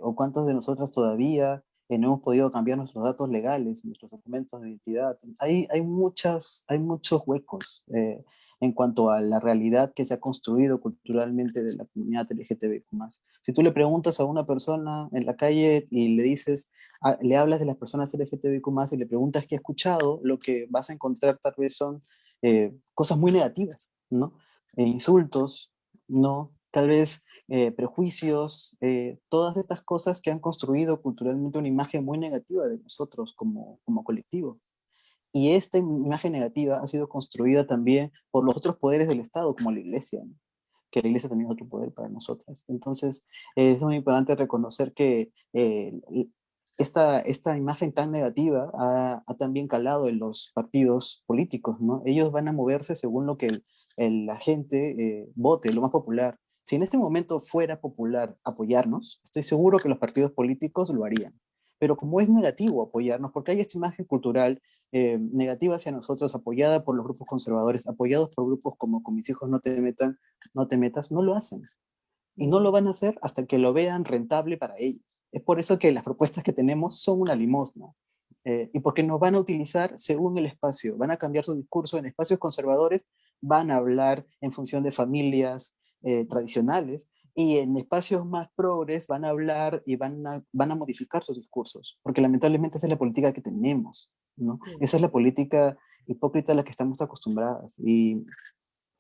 o cuántas de nosotras todavía no hemos podido cambiar nuestros datos legales, nuestros documentos de identidad. Hay muchos huecos en cuanto a la realidad que se ha construido culturalmente de la comunidad LGTBIQ+. Si tú le preguntas a una persona en la calle y le dices, le hablas de las personas LGTBIQ+, y le preguntas qué ha escuchado, lo que vas a encontrar tal vez son cosas muy negativas, ¿no? Insultos, ¿no? Tal vez prejuicios, todas estas cosas que han construido culturalmente una imagen muy negativa de nosotros como colectivo. Y esta imagen negativa ha sido construida también por los otros poderes del Estado, como la Iglesia, ¿no? Que la Iglesia también es otro poder para nosotras. Entonces, es muy importante reconocer que esta imagen tan negativa ha también calado en los partidos políticos, ¿no? Ellos van a moverse según lo que la gente vote, lo más popular. Si en este momento fuera popular apoyarnos, estoy seguro que los partidos políticos lo harían. Pero como es negativo apoyarnos, porque hay esta imagen cultural negativa hacia nosotros, apoyada por los grupos conservadores, apoyados por grupos como Con mis hijos no te metas, no lo hacen. Y no lo van a hacer hasta que lo vean rentable para ellos. Es por eso que las propuestas que tenemos son una limosna. Y porque nos van a utilizar según el espacio. Van a cambiar su discurso en espacios conservadores, van a hablar en función de familias tradicionales, y en espacios más progres van a hablar y van a modificar sus discursos. Porque lamentablemente esa es la política que tenemos, ¿no? Esa es la política hipócrita a la que estamos acostumbradas. Y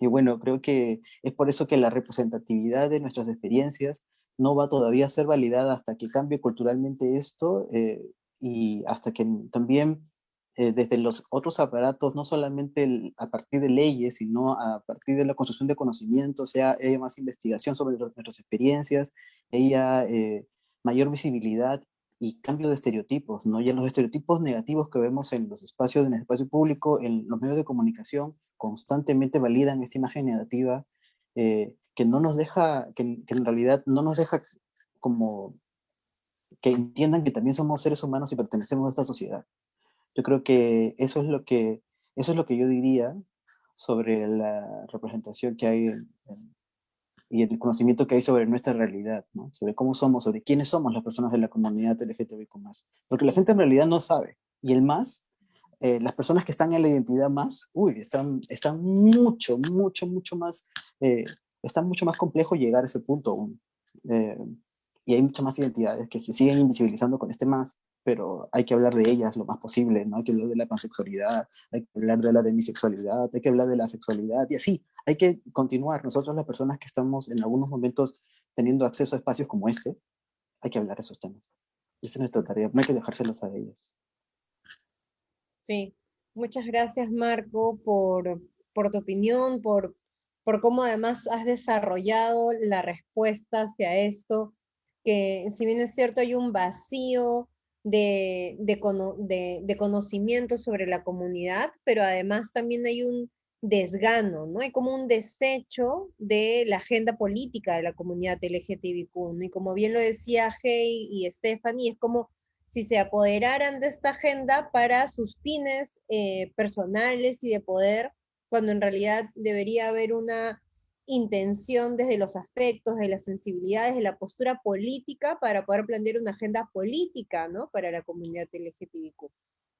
bueno, creo que es por eso que la representatividad de nuestras experiencias no va todavía a ser validada hasta que cambie culturalmente esto, y hasta que también desde los otros aparatos, no solamente a partir de leyes, sino a partir de la construcción de conocimientos, sea haya más investigación sobre nuestras experiencias, haya mayor visibilidad y cambio de estereotipos, ¿no? Ya los estereotipos negativos que vemos en los espacios, en el espacio público, en los medios de comunicación, constantemente validan esta imagen negativa que no nos deja, que en realidad no nos deja como que entiendan que también somos seres humanos y pertenecemos a esta sociedad. Yo creo que eso es lo que yo diría sobre la representación que hay y el conocimiento que hay sobre nuestra realidad, ¿no? Sobre cómo somos, sobre quiénes somos las personas de la comunidad LGTBIQ+. Porque la gente en realidad no sabe. Y el más, las personas que están en la identidad más, uy, están mucho más, está mucho más complejo llegar a ese punto aún. Y hay muchas más identidades que se siguen invisibilizando con este más, pero hay que hablar de ellas lo más posible, ¿no? Hay que hablar de la pansexualidad, hay que hablar de la demisexualidad, hay que hablar de la sexualidad, y así, hay que continuar. Nosotros, las personas que estamos en algunos momentos teniendo acceso a espacios como este, hay que hablar de esos temas. Esa es nuestra tarea, no hay que dejárselos a ellos. Sí, muchas gracias Marco por tu opinión, por cómo además has desarrollado la respuesta hacia esto, que si bien es cierto hay un vacío de conocimiento sobre la comunidad, pero además también hay un desgano, ¿no? Hay como un desecho de la agenda política de la comunidad LGTBIQ, ¿no? Y como bien lo decía Hey y Stephanie, es como si se apoderaran de esta agenda para sus fines personales y de poder, cuando en realidad debería haber una intención desde los aspectos, de las sensibilidades, de la postura política para poder plantear una agenda política, ¿no? Para la comunidad LGTBIQ.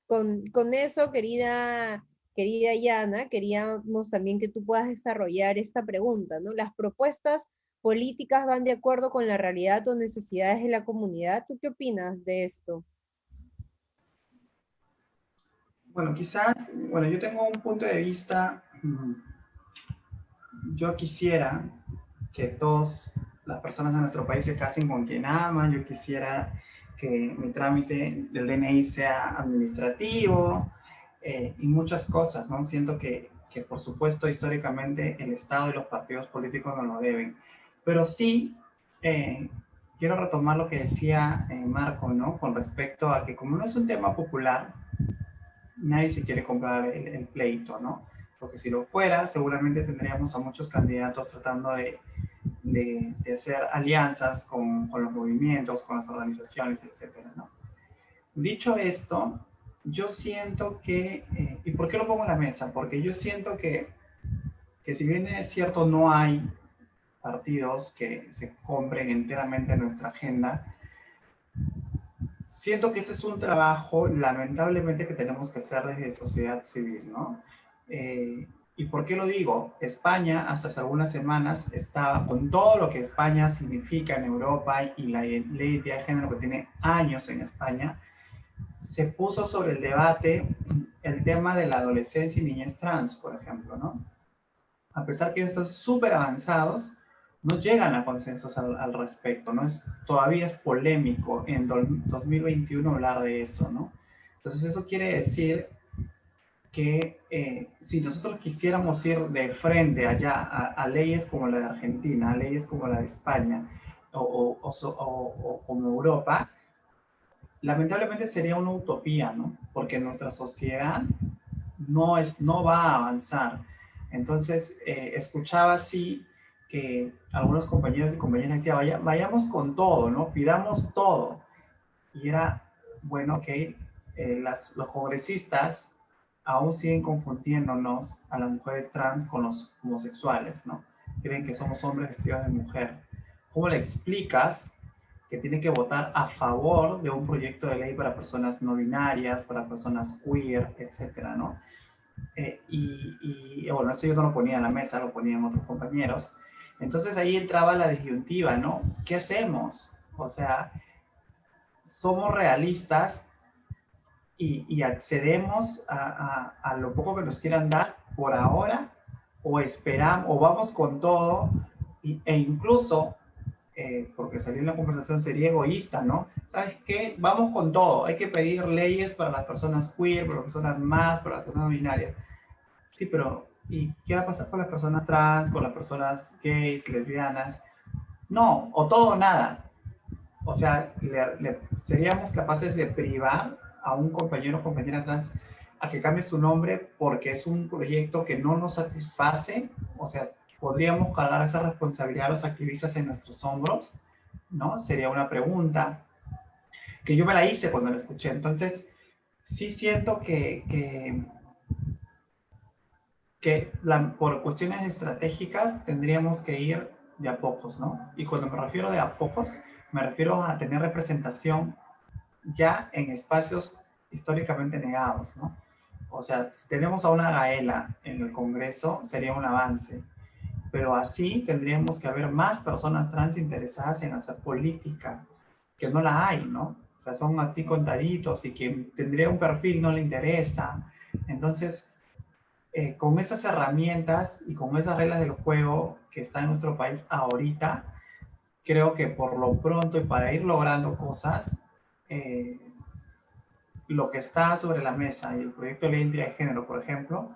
Con eso, querida Yana, queríamos también que tú puedas desarrollar esta pregunta, ¿no? Las propuestas políticas van de acuerdo con la realidad o necesidades de la comunidad. ¿Tú qué opinas de esto? Bueno, quizás, bueno, yo tengo un punto de vista, yo quisiera que todas las personas de nuestro país se casen con quien aman, yo quisiera que mi trámite del DNI sea administrativo y muchas cosas, ¿no? Siento que por supuesto históricamente el Estado y los partidos políticos nos lo deben, pero sí quiero retomar lo que decía Marco, ¿no? Con respecto a que como no es un tema popular, nadie se quiere comprar el pleito, ¿no? Porque si lo fuera, seguramente tendríamos a muchos candidatos tratando de hacer alianzas con los movimientos, con las organizaciones, etcétera, ¿no? Dicho esto, yo siento que, ¿y por qué lo pongo en la mesa? Porque yo siento que si bien es cierto no hay partidos que se compren enteramente nuestra agenda, siento que ese es un trabajo, lamentablemente, que tenemos que hacer desde sociedad civil, ¿no? ¿Y por qué lo digo? España, hasta hace algunas semanas, estaba con todo lo que España significa en Europa y la ley de género que tiene años en España, se puso sobre el debate el tema de la adolescencia y niñez trans, por ejemplo, ¿no? A pesar que ellos están súper avanzados, no llegan a consensos al respecto, ¿no? Todavía es polémico en 2021 hablar de eso, ¿no? Entonces eso quiere decir que si nosotros quisiéramos ir de frente allá a leyes como la de Argentina, a leyes como la de España o como Europa, lamentablemente sería una utopía, ¿no? Porque nuestra sociedad no va a avanzar. Entonces, escuchaba así que algunos compañeros y compañeras decían, vayamos con todo, ¿no? Pidamos todo. Y era, bueno, que los congresistas aún siguen confundiéndonos a las mujeres trans con los homosexuales, ¿no? Creen que somos hombres vestidos de mujer. ¿Cómo le explicas que tiene que votar a favor de un proyecto de ley para personas no binarias, para personas queer, etcétera, ¿no? Bueno, esto yo no lo ponía en la mesa, lo ponían otros compañeros. Entonces ahí entraba la disyuntiva, ¿no? ¿Qué hacemos? O sea, somos realistas y accedemos a lo poco que nos quieran dar por ahora, o esperamos, o vamos con todo, e incluso, porque salió en la conversación, sería egoísta, ¿no? ¿Sabes qué? Vamos con todo, hay que pedir leyes para las personas queer, para las personas más, para las personas binarias. Sí, pero ¿y qué va a pasar con las personas trans, con las personas gays, lesbianas? No, o todo o nada. O sea, seríamos capaces de privar a un compañero o compañera trans a que cambie su nombre porque es un proyecto que no nos satisface. O sea, podríamos cargar esa responsabilidad a los activistas en nuestros hombros, ¿no? Sería una pregunta que yo me la hice cuando la escuché. Entonces, sí siento que por cuestiones estratégicas tendríamos que ir de a pocos, ¿no? Y cuando me refiero de a pocos, me refiero a tener representación ya en espacios históricamente negados, ¿no? O sea, si tenemos a una Gaela en el Congreso, sería un avance. Pero así tendríamos que haber más personas trans interesadas en hacer política, que no la hay, ¿no? O sea, son así contaditos y quien tendría un perfil no le interesa. Entonces, con esas herramientas y con esas reglas del juego que está en nuestro país ahorita, creo que por lo pronto y para ir logrando cosas, eh, lo que está sobre la mesa y el proyecto de ley de identidad de género, por ejemplo,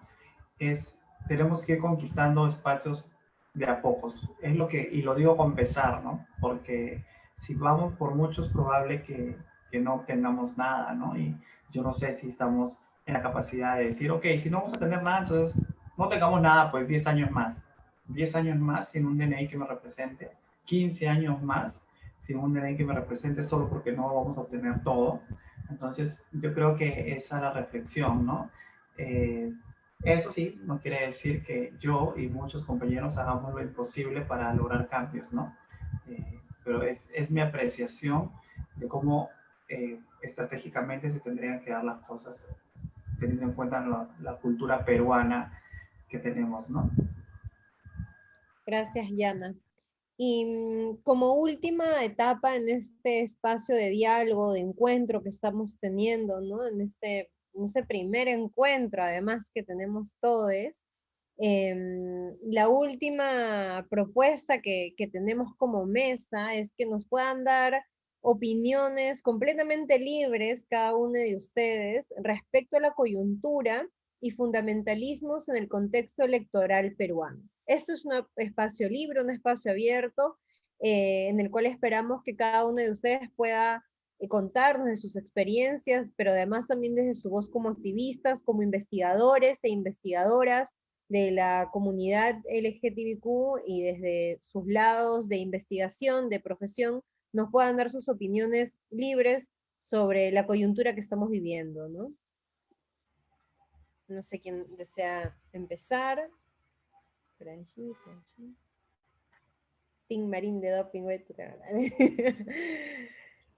es tenemos que ir conquistando espacios de a pocos. Es lo que, y lo digo con pesar, ¿no? Porque si vamos por mucho es probable que no obtengamos nada, ¿no? Y yo no sé si estamos en la capacidad de decir, ok, si no vamos a tener nada, entonces no tengamos nada, pues 10 años más. 10 años más sin un DNI que me represente, 15 años más sin un DNI que me represente solo porque no vamos a obtener todo. Entonces, yo creo que esa es la reflexión, ¿no? Eso sí, no quiere decir que yo y muchos compañeros hagamos lo imposible para lograr cambios, ¿no? Pero es mi apreciación de cómo estratégicamente se tendrían que dar las cosas, teniendo en cuenta la cultura peruana que tenemos, ¿no? Gracias, Yana. Y como última etapa en este espacio de diálogo, de encuentro que estamos teniendo, ¿no? En este primer encuentro, además, que tenemos todos, la última propuesta que tenemos como mesa es que nos puedan dar opiniones completamente libres, cada uno de ustedes, respecto a la coyuntura y fundamentalismos en el contexto electoral peruano. Esto es un espacio libre, un espacio abierto, en el cual esperamos que cada uno de ustedes pueda contarnos de sus experiencias, pero además también desde su voz como activistas, como investigadores e investigadoras de la comunidad LGTBQ y desde sus lados de investigación, de profesión, nos puedan dar sus opiniones libres sobre la coyuntura que estamos viviendo, ¿no? No sé quién desea empezar. Tim Marín de doping, güey, tu cara.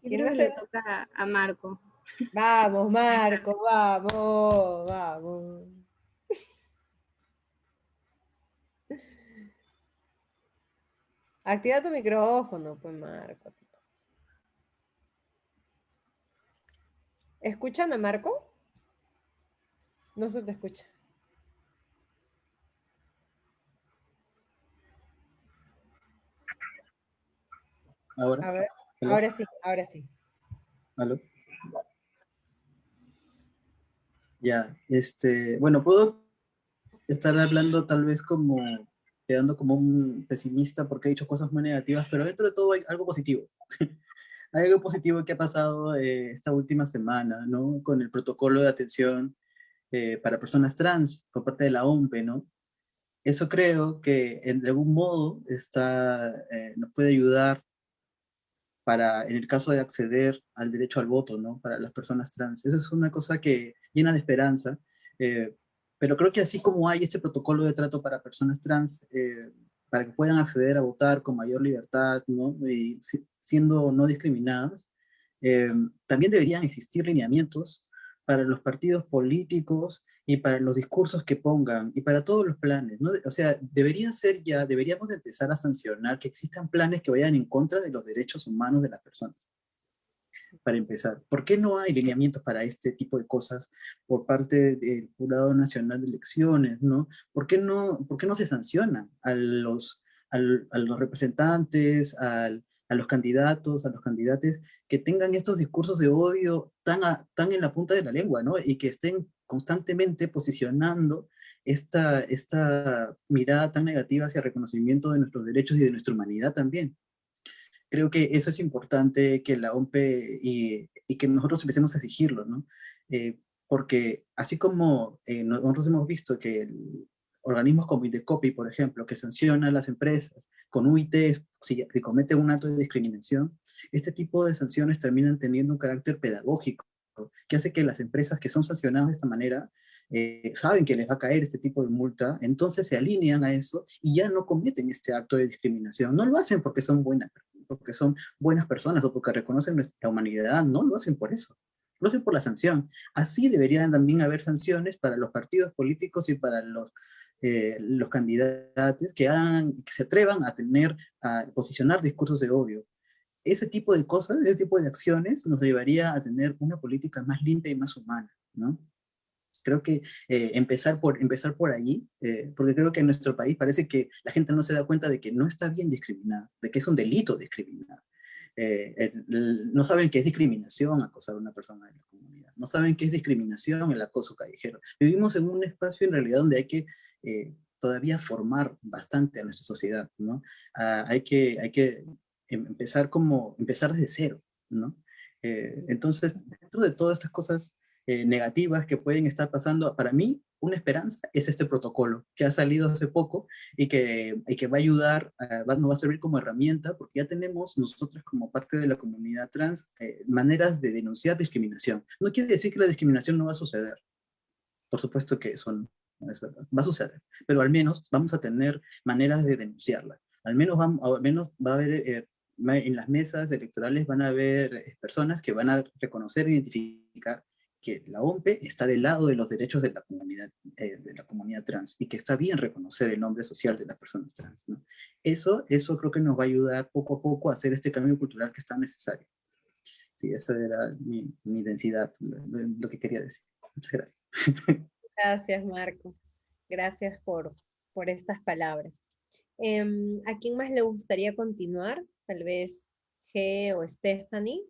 Yo creo que le toca a Marco. Vamos, Marco, vamos, vamos. Activa tu micrófono, pues, Marco. ¿Escuchan a Marco? No se te escucha. Ahora. A ver, ¿Aló? ahora sí, ahora sí. ¿Aló? Ya, bueno, puedo estar hablando tal vez como, quedando como un pesimista porque he dicho cosas muy negativas, pero dentro de todo hay algo positivo. Hay algo positivo que ha pasado esta última semana, ¿no? Con el protocolo de atención para personas trans por parte de la OMPE, ¿no? Eso creo que de algún modo nos puede ayudar para, en el caso de acceder al derecho al voto, ¿no? Para las personas trans. Eso es una cosa que llena de esperanza, eh, pero creo que así como hay este protocolo de trato para personas trans, para que puedan acceder a votar con mayor libertad, ¿no? Y siendo no discriminadas, eh, también deberían existir lineamientos para los partidos políticos y para los discursos que pongan y para todos los planes, ¿no? O sea, deberíamos empezar a sancionar que existan planes que vayan en contra de los derechos humanos de las personas. Para empezar, ¿por qué no hay lineamientos para este tipo de cosas por parte del Jurado Nacional de Elecciones, ¿no? ¿Por qué no se sancionan a los representantes, a los candidatos, a los candidatos que tengan estos discursos de odio tan en la punta de la lengua, ¿no? Y que estén constantemente posicionando esta mirada tan negativa hacia el reconocimiento de nuestros derechos y de nuestra humanidad también. Creo que eso es importante que la OMPE y que nosotros empecemos a exigirlo, ¿no? Porque así como nosotros hemos visto que organismos como Indecopi, por ejemplo, que sancionan a las empresas con UIT si cometen un acto de discriminación, este tipo de sanciones terminan teniendo un carácter pedagógico, que hace que las empresas que son sancionadas de esta manera saben que les va a caer este tipo de multa, entonces se alinean a eso y ya no cometen este acto de discriminación. No lo hacen porque son buenas personas o porque reconocen nuestra humanidad, no lo hacen por eso. Lo hacen por la sanción. Así deberían también haber sanciones para los partidos políticos y para los candidatos que se atrevan a posicionar discursos de odio. ese tipo de cosas, ese tipo de acciones nos llevaría a tener una política más limpia y más humana, ¿no? Creo que empezar por ahí, porque creo que en nuestro país parece que la gente no se da cuenta de que no está bien discriminar, de que es un delito discriminar. No saben qué es discriminación acosar a una persona de la comunidad, no saben qué es discriminación el acoso callejero. Vivimos en un espacio en realidad donde hay que todavía formar bastante a nuestra sociedad, ¿no? Hay que empezar desde cero, ¿no? Entonces, dentro de todas estas cosas negativas que pueden estar pasando, para mí una esperanza es este protocolo que ha salido hace poco y que va a ayudar, nos va a servir como herramienta, porque ya tenemos nosotros como parte de la comunidad trans maneras de denunciar discriminación. No quiere decir que la discriminación no va a suceder, por supuesto que eso no es verdad, va a suceder, pero al menos vamos a tener maneras de denunciarla. Al menos va a haber, en las mesas electorales van a haber personas que van a reconocer e identificar que la OMPE está del lado de los derechos de la comunidad trans y que está bien reconocer el nombre social de las personas trans, ¿no? Eso creo que nos va a ayudar poco a poco a hacer este cambio cultural que es tan necesario. Sí, eso era mi densidad, lo que quería decir. Muchas gracias. Gracias, Marco. Gracias por estas palabras. ¿A quién más le gustaría continuar? Tal vez G o Stephanie.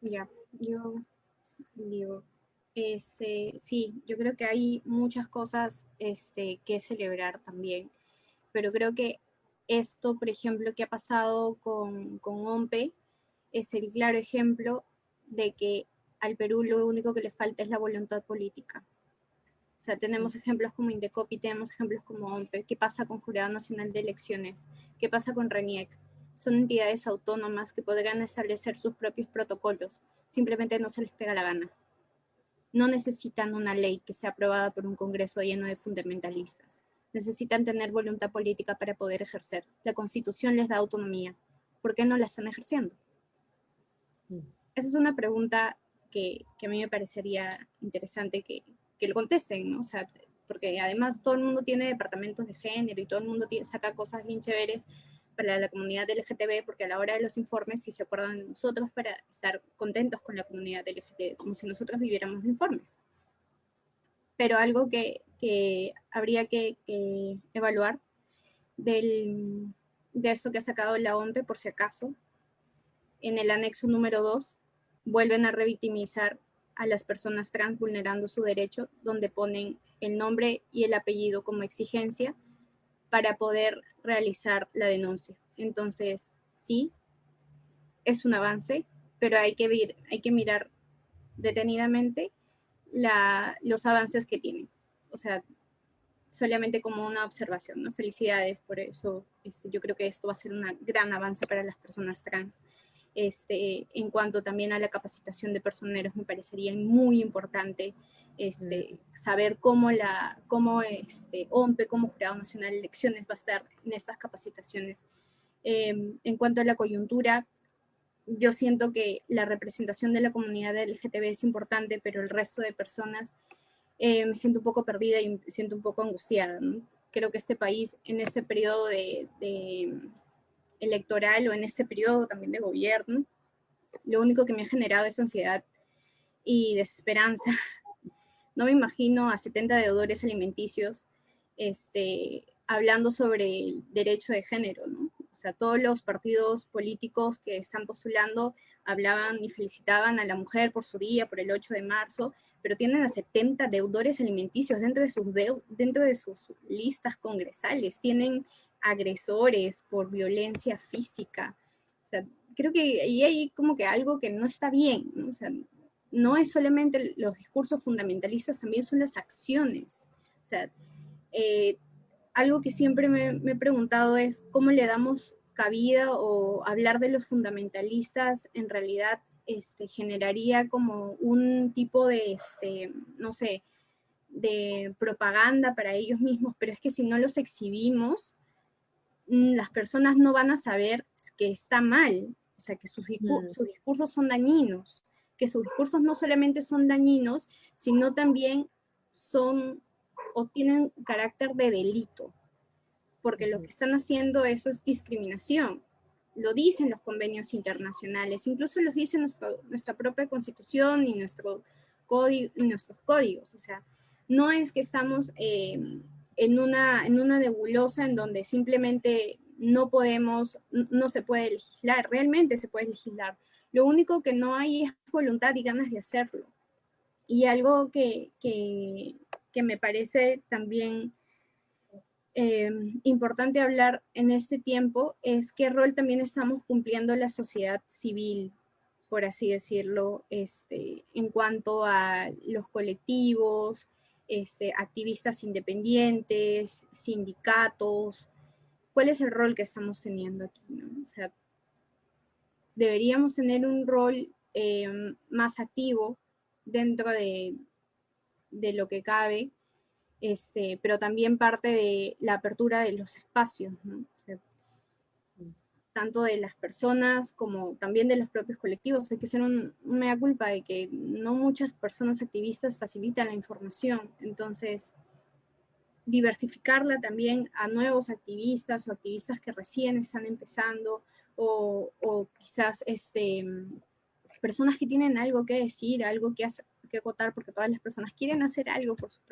Ya, yo digo, sí, yo creo que hay muchas cosas que celebrar también, pero creo que esto, por ejemplo, que ha pasado con OMPE, es el claro ejemplo de que al Perú lo único que le falta es la voluntad política. O sea, tenemos ejemplos como Indecopi, tenemos ejemplos como OMPE. ¿Qué pasa con Jurado Nacional de Elecciones? ¿Qué pasa con RENIEC? Son entidades autónomas que podrán establecer sus propios protocolos. Simplemente no se les pega la gana. No necesitan una ley que sea aprobada por un Congreso lleno de fundamentalistas. Necesitan tener voluntad política para poder ejercer. La Constitución les da autonomía. ¿Por qué no la están ejerciendo? Esa es una pregunta que a mí me parecería interesante que lo contesten, ¿no? O sea, porque además todo el mundo tiene departamentos de género y todo el mundo saca cosas bien chéveres para la comunidad LGTB, porque a la hora de los informes, si se acuerdan de nosotros, para estar contentos con la comunidad LGTB, como si nosotros viviéramos de informes. Pero algo que habría que evaluar de esto que ha sacado la OMPE, por si acaso, en el anexo número 2, vuelven a revictimizar a las personas trans vulnerando su derecho, donde ponen el nombre y el apellido como exigencia para poder realizar la denuncia. Entonces, sí, es un avance, pero hay que mirar detenidamente los avances que tienen. O sea, solamente como una observación, ¿no? Felicidades por eso. Yo creo que esto va a ser un gran avance para las personas trans. En cuanto también a la capacitación de personeros, me parecería muy importante saber cómo OMPE, como Jurado Nacional de Elecciones, va a estar en estas capacitaciones. En cuanto a la coyuntura, yo siento que la representación de la comunidad LGTB es importante, pero el resto de personas me siento un poco perdida y me siento un poco angustiada, ¿no? Creo que este país, en este periodo electoral o en este periodo también de gobierno, lo único que me ha generado es ansiedad y desesperanza. No me imagino a 70 deudores alimenticios hablando sobre el derecho de género, ¿no? O sea, todos los partidos políticos que están postulando hablaban y felicitaban a la mujer por su día, por el 8 de marzo, pero tienen a 70 deudores alimenticios dentro de sus listas congresales, tienen agresores por violencia física. O sea, creo que ahí hay como que algo que no está bien, ¿no? O sea, no es solamente los discursos fundamentalistas, también son las acciones. O sea, algo que siempre me he preguntado es cómo le damos cabida o hablar de los fundamentalistas en realidad generaría como un tipo de, no sé, de propaganda para ellos mismos, pero es que si no los exhibimos, las personas no van a saber que está mal, o sea, que sus discursos son dañinos, que sus discursos no solamente son dañinos, sino también son o tienen carácter de delito. porque lo que están haciendo eso es discriminación. Lo dicen los convenios internacionales, incluso los dice nuestra propia constitución y nuestros códigos. O sea, no es que estamos en una nebulosa en donde simplemente no se puede legislar, realmente se puede legislar. Lo único que no hay es voluntad y ganas de hacerlo. Y algo que me parece también importante hablar en este tiempo es qué rol también estamos cumpliendo la sociedad civil, por así decirlo, en cuanto a los colectivos, activistas independientes, sindicatos. ¿Cuál es el rol que estamos teniendo aquí, ¿no? O sea, deberíamos tener un rol más activo dentro de lo que cabe, pero también parte de la apertura de los espacios, ¿no? O sea, tanto de las personas como también de los propios colectivos. Hay que hacer un mea culpa de que no muchas personas activistas facilitan la información, entonces diversificarla también a nuevos activistas o activistas que recién están empezando o quizás personas que tienen algo que decir, algo que acotar, porque todas las personas quieren hacer algo por sus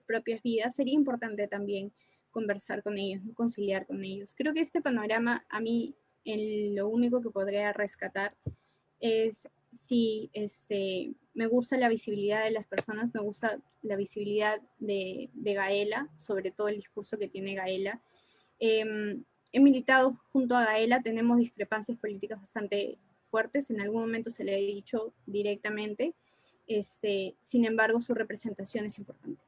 propias vidas. Sería importante también conversar con ellos, ¿no? Conciliar con ellos. Creo que este panorama a mí lo único que podría rescatar es si me gusta la visibilidad de las personas, me gusta la visibilidad de Gaela, sobre todo el discurso que tiene Gaela. He militado junto a Gaela, tenemos discrepancias políticas bastante fuertes, en algún momento se le he dicho directamente, sin embargo su representación es importante,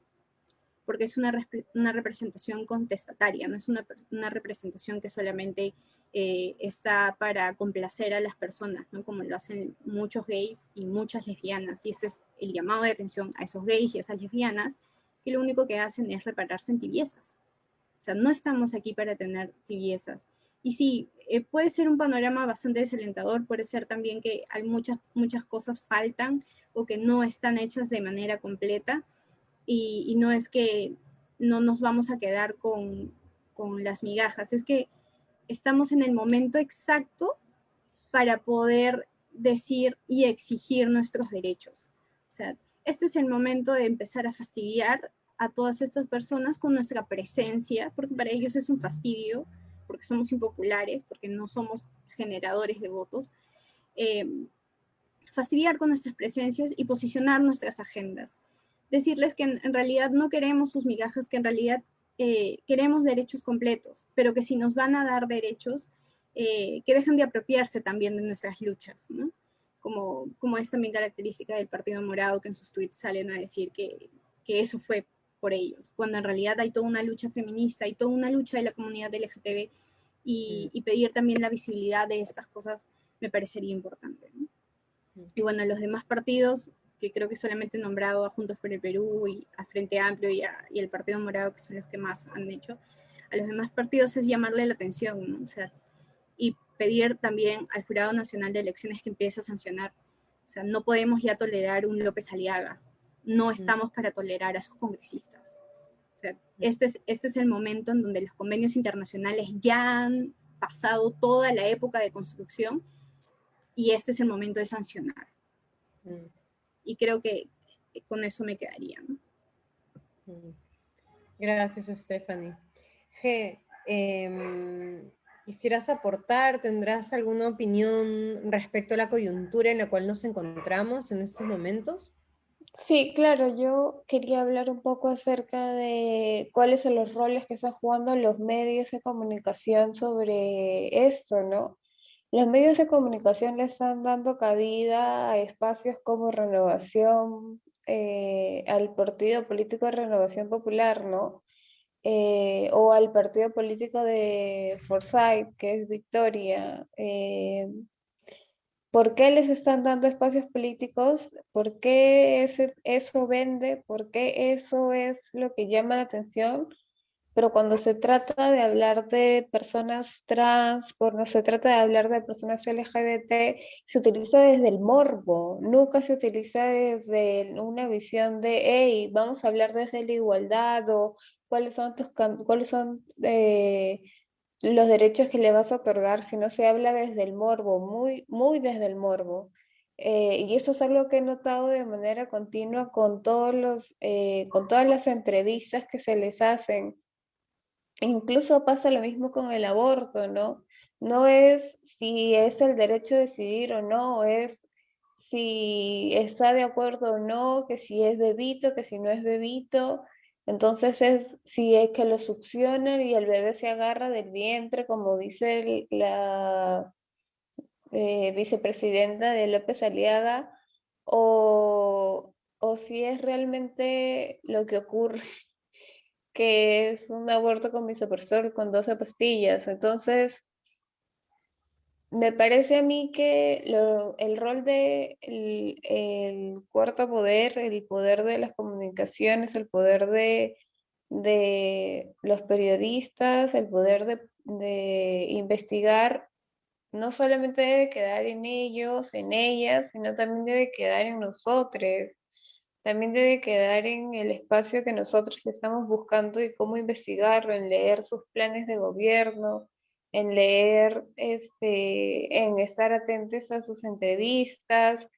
porque es una representación contestataria, no es una representación que solamente está para complacer a las personas, ¿no? Como lo hacen muchos gays y muchas lesbianas, y este es el llamado de atención a esos gays y a esas lesbianas, que lo único que hacen es repararse en tibiezas. O sea, no estamos aquí para tener tibiezas. Y sí, puede ser un panorama bastante desalentador, puede ser también que hay muchas cosas faltan o que no están hechas de manera completa, y no es que no nos vamos a quedar con las migajas, es que estamos en el momento exacto para poder decir y exigir nuestros derechos. O sea, este es el momento de empezar a fastidiar a todas estas personas con nuestra presencia, porque para ellos es un fastidio, porque somos impopulares, porque no somos generadores de votos. Fastidiar con nuestras presencias y posicionar nuestras agendas. Decirles que en realidad no queremos sus migajas, que en realidad queremos derechos completos, pero que si nos van a dar derechos, que dejen de apropiarse también de nuestras luchas, ¿no? Como es también característica del Partido Morado, que en sus tweets salen a decir que eso fue por ellos, cuando en realidad hay toda una lucha feminista, hay toda una lucha de la comunidad LGTB, y pedir también la visibilidad de estas cosas me parecería importante, ¿no? Y bueno, los demás partidos, que creo que solamente he nombrado a Juntos por el Perú y a Frente Amplio y el Partido Morado, que son los que más han hecho, a los demás partidos es llamarle la atención, ¿no? O sea, y pedir también al Jurado Nacional de Elecciones que empiece a sancionar. O sea, no podemos ya tolerar un López Aliaga, no estamos para tolerar a sus congresistas. O sea, este es el momento en donde los convenios internacionales ya han pasado toda la época de construcción, y este es el momento de sancionar. Y creo que con eso me quedaría, ¿no? Gracias, Stephanie. ¿Quisieras aportar? ¿Tendrás alguna opinión respecto a la coyuntura en la cual nos encontramos en estos momentos? Sí, claro, yo quería hablar un poco acerca de cuáles son los roles que están jugando los medios de comunicación sobre esto, ¿no? Los medios de comunicación le están dando cabida a espacios como Renovación, al partido político de Renovación Popular, ¿no? O al partido político de Forsyth, que es Victoria. ¿Por qué les están dando espacios políticos? ¿Por qué eso vende? ¿Por qué eso es lo que llama la atención? Pero cuando se trata de hablar de personas trans, cuando se trata de hablar de personas LGBT, se utiliza desde el morbo, nunca se utiliza desde una visión de, hey, vamos a hablar desde la igualdad, o cuáles son cuáles son los derechos que le vas a otorgar, sino se habla desde el morbo, muy, muy desde el morbo. Y eso es algo que he notado de manera continua con con todas las entrevistas que se les hacen. Incluso pasa lo mismo con el aborto, ¿no? No es si es el derecho a decidir o no, es si está de acuerdo o no, que si es bebito, que si no es bebito. Entonces es si es que lo succionan y el bebé se agarra del vientre, como dice la vicepresidenta de López Aliaga, o si es realmente lo que ocurre, que es un aborto con misoprostol con 12 pastillas. Entonces, me parece a mí que el rol de el cuarto poder, el poder de las comunicaciones, el poder de los periodistas, el poder de investigar, no solamente debe quedar en ellos, en ellas, sino también debe quedar en nosotros. También debe quedar en el espacio que nosotros estamos buscando y cómo investigarlo, en leer sus planes de gobierno, en leer, en estar atentos a sus entrevistas,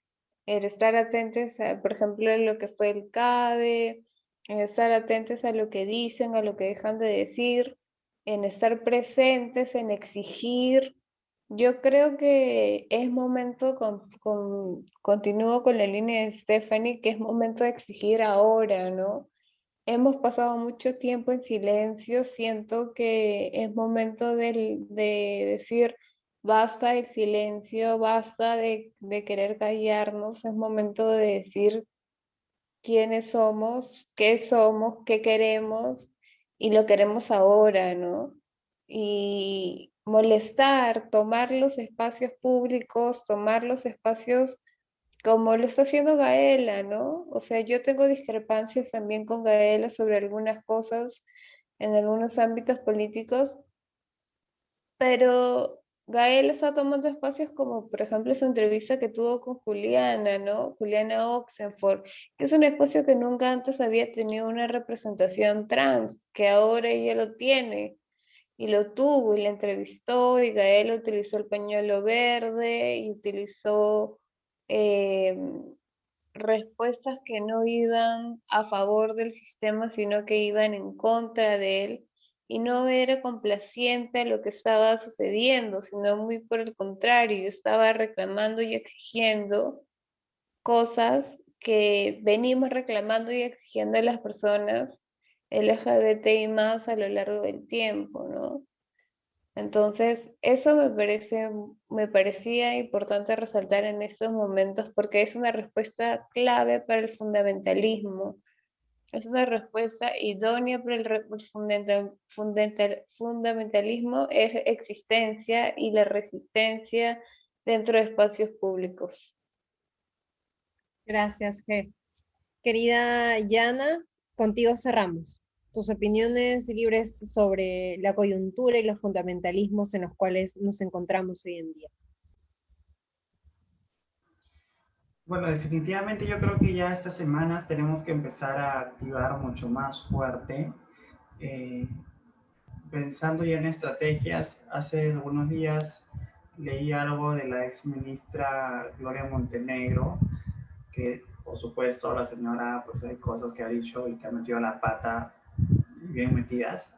en estar atentos a, por ejemplo, a lo que fue el CADE, en estar atentos a lo que dicen, a lo que dejan de decir, en estar presentes, en exigir. Yo creo que es momento, continúo con la línea de Stephanie, que es momento de exigir ahora, ¿no? Hemos pasado mucho tiempo en silencio, siento que es momento de decir, basta del silencio, basta de querer callarnos, es momento de decir quiénes somos, qué queremos y lo queremos ahora, ¿no? Y molestar, tomar los espacios públicos, tomar los espacios como lo está haciendo Gaela, ¿no? O sea, yo tengo discrepancias también con Gaela sobre algunas cosas en algunos ámbitos políticos, pero Gael está tomando espacios como, por ejemplo, esa entrevista que tuvo con Juliana, ¿no? Juliana Oxenford, que es un espacio que nunca antes había tenido una representación trans, que ahora ella lo tiene, y lo tuvo, y la entrevistó, y Gael utilizó el pañuelo verde, y utilizó eh, respuestas que no iban a favor del sistema, sino que iban en contra de él, y no era complaciente a lo que estaba sucediendo, sino muy por el contrario, estaba reclamando y exigiendo cosas que venimos reclamando y exigiendo a las personas LGBTI más a lo largo del tiempo, ¿no? Entonces, eso me parecía importante resaltar en estos momentos porque es una respuesta clave para el fundamentalismo. Es una respuesta idónea para fundamentalismo, es existencia y la resistencia dentro de espacios públicos. Gracias, G. Querida Yana, contigo cerramos. Tus opiniones libres sobre la coyuntura y los fundamentalismos en los cuales nos encontramos hoy en día. Bueno, definitivamente yo creo que ya estas semanas tenemos que empezar a activar mucho más fuerte. Pensando ya en estrategias, hace algunos días leí algo de la ex ministra Gloria Montenegro, que por supuesto la señora pues hay cosas que ha dicho y que ha metido la pata bien metidas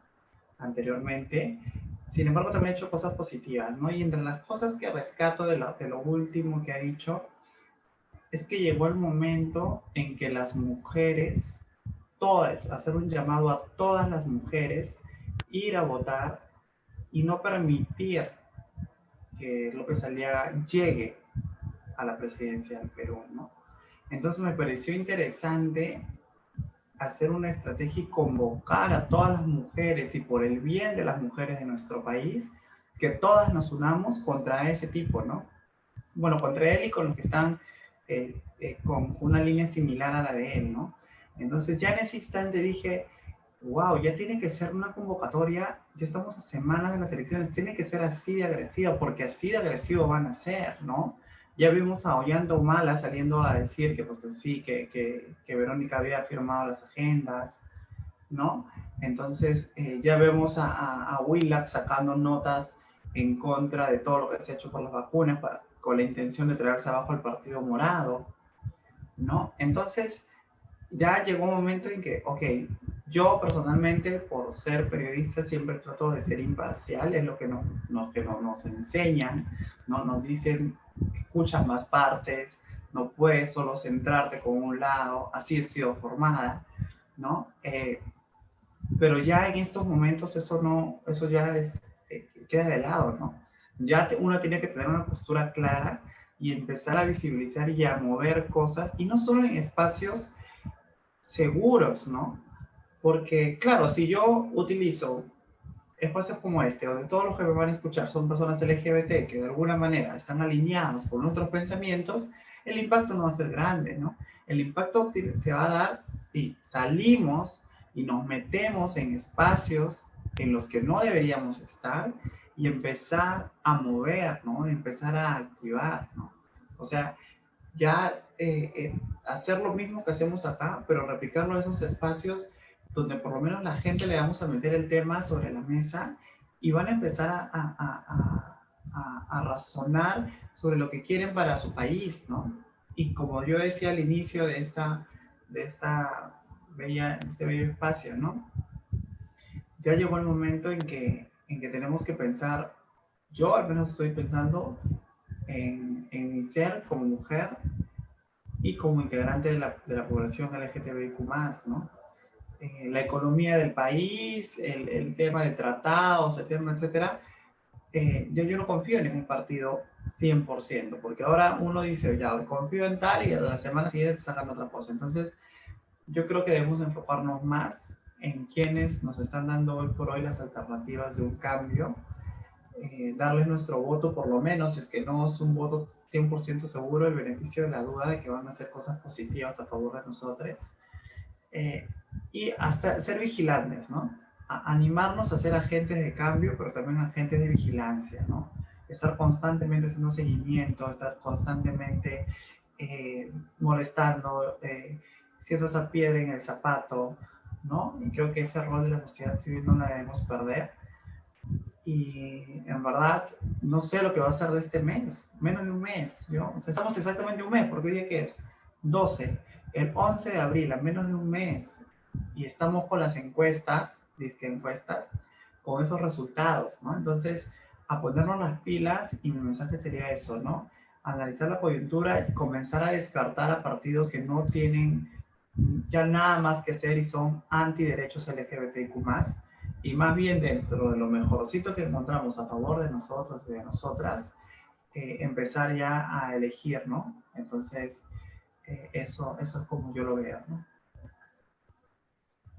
anteriormente. Sin embargo, también ha hecho cosas positivas, ¿no? Y entre las cosas que rescato de lo último que ha dicho, es que llegó el momento en que las mujeres, todas, hacer un llamado a todas las mujeres, ir a votar y no permitir que López Aliaga llegue a la presidencia del Perú, ¿no? Entonces me pareció interesante hacer una estrategia y convocar a todas las mujeres y por el bien de las mujeres de nuestro país, que todas nos unamos contra ese tipo, ¿no? Bueno, contra él y con los que están con una línea similar a la de él, ¿no? Entonces ya en ese instante dije, wow, ya tiene que ser una convocatoria, ya estamos a semanas de las elecciones, tiene que ser así de agresiva, porque así de agresivo van a ser, ¿no? Ya vimos a Ollanta Humala saliendo a decir que pues sí, que Verónica había firmado las agendas, ¿no? Entonces, ya vemos a Willax sacando notas en contra de todo lo que se ha hecho por las vacunas con la intención de traerse abajo el Partido Morado, ¿no? Entonces, ya llegó un momento en que, ok, yo personalmente, por ser periodista, siempre trato de ser imparcial, es lo que nos enseñan, ¿no? Nos dicen, escucha más partes, no puedes solo centrarte con un lado, así he sido formada, ¿no? Pero ya en estos momentos eso ya queda de lado, ¿no? Ya uno tiene que tener una postura clara y empezar a visibilizar y a mover cosas, y no solo en espacios seguros, ¿no? Porque, claro, si yo utilizo espacios como este, donde todos los que me van a escuchar son personas LGBT que de alguna manera están alineados con nuestros pensamientos, el impacto no va a ser grande, ¿no? El impacto se va a dar si salimos y nos metemos en espacios en los que no deberíamos estar y empezar a mover, ¿no? Empezar a activar, ¿no? O sea, ya hacer lo mismo que hacemos acá, pero replicarlo en esos espacios donde por lo menos la gente le vamos a meter el tema sobre la mesa y van a empezar a razonar sobre lo que quieren para su país, ¿no? Y como yo decía al inicio de este bello espacio, ¿no? Ya llegó el momento en que tenemos que pensar, yo al menos estoy pensando en mi ser como mujer y como integrante de la población LGTBIQ+, ¿no? La economía del país, el tema de tratados, el tema, etcétera, yo no confío en ningún partido 100%, porque ahora uno dice, ya, confío en tal y a la semana siguiente sacan otra cosa. Entonces, yo creo que debemos enfocarnos más en quienes nos están dando hoy por hoy las alternativas de un cambio, darles nuestro voto, por lo menos, si es que no es un voto 100% seguro, el beneficio de la duda de que van a hacer cosas positivas a favor de nosotros. Y hasta ser vigilantes, ¿no? Animarnos a ser agentes de cambio, pero también agentes de vigilancia, ¿no? Estar constantemente haciendo seguimiento, estar constantemente molestando, si eso es a piedra en el zapato, ¿no? Y creo que ese rol de la sociedad civil no la debemos perder. Y en verdad, no sé lo que va a ser de este mes, menos de un mes, ¿yo? O sea, estamos exactamente un mes, porque hoy día que es 12, el 11 de abril, a menos de un mes, y estamos con las encuestas, disque encuestas, con esos resultados, ¿no? Entonces, a ponernos las pilas, y mi mensaje sería eso, ¿no? Analizar la coyuntura y comenzar a descartar a partidos que no tienen ya nada más que ser y son antiderechos LGBTIQ+, y más bien dentro de lo mejorcito que encontramos a favor de nosotros y de nosotras, empezar ya a elegir, ¿no? Entonces, eso es como yo lo veo, ¿no?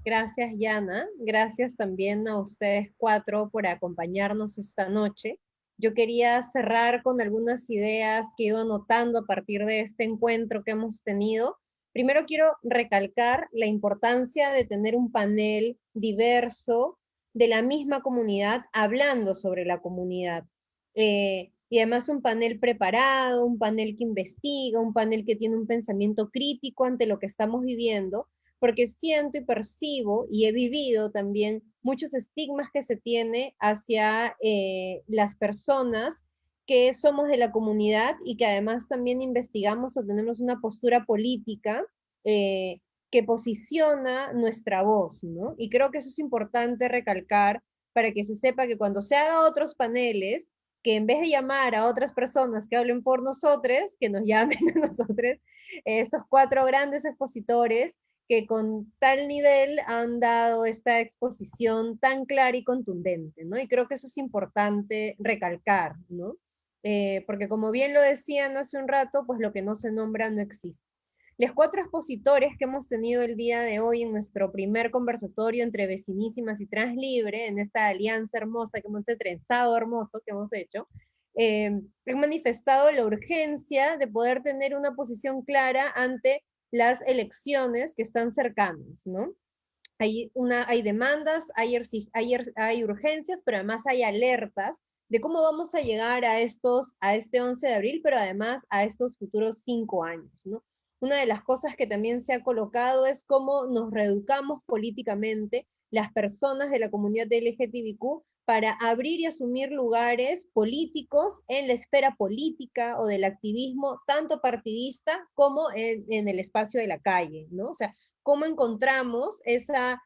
Gracias, Yana. Gracias también a ustedes cuatro por acompañarnos esta noche. Yo quería cerrar con algunas ideas que he ido anotando a partir de este encuentro que hemos tenido. Primero quiero recalcar la importancia de tener un panel diverso de la misma comunidad hablando sobre la comunidad. Y además un panel preparado, un panel que investiga, un panel que tiene un pensamiento crítico ante lo que estamos viviendo, porque siento y percibo y he vivido también muchos estigmas que se tiene hacia las personas que somos de la comunidad y que además también investigamos o tenemos una postura política que posiciona nuestra voz, ¿no? Y creo que eso es importante recalcar para que se sepa que cuando se haga otros paneles, que en vez de llamar a otras personas que hablen por nosotros, que nos llamen a nosotros, esos cuatro grandes expositores que con tal nivel han dado esta exposición tan clara y contundente, ¿no? Y creo que eso es importante recalcar, ¿no? Porque como bien lo decían hace un rato, pues lo que no se nombra no existe. Los cuatro expositores que hemos tenido el día de hoy en nuestro primer conversatorio entre Vecinísimas y Translibre, en esta alianza hermosa que hemos trenzado hermoso que hemos hecho, han manifestado la urgencia de poder tener una posición clara ante las elecciones que están cercanas, ¿no? Hay demandas, hay urgencias, pero además hay alertas de cómo vamos a llegar a este 11 de abril, pero además a estos futuros 5 años, ¿no? una de las cosas que también se ha colocado es cómo nos reeducamos políticamente las personas de la comunidad LGTBIQ para abrir y asumir lugares políticos en la esfera política o del activismo, tanto partidista como en el espacio de la calle, ¿no? O sea, cómo encontramos esa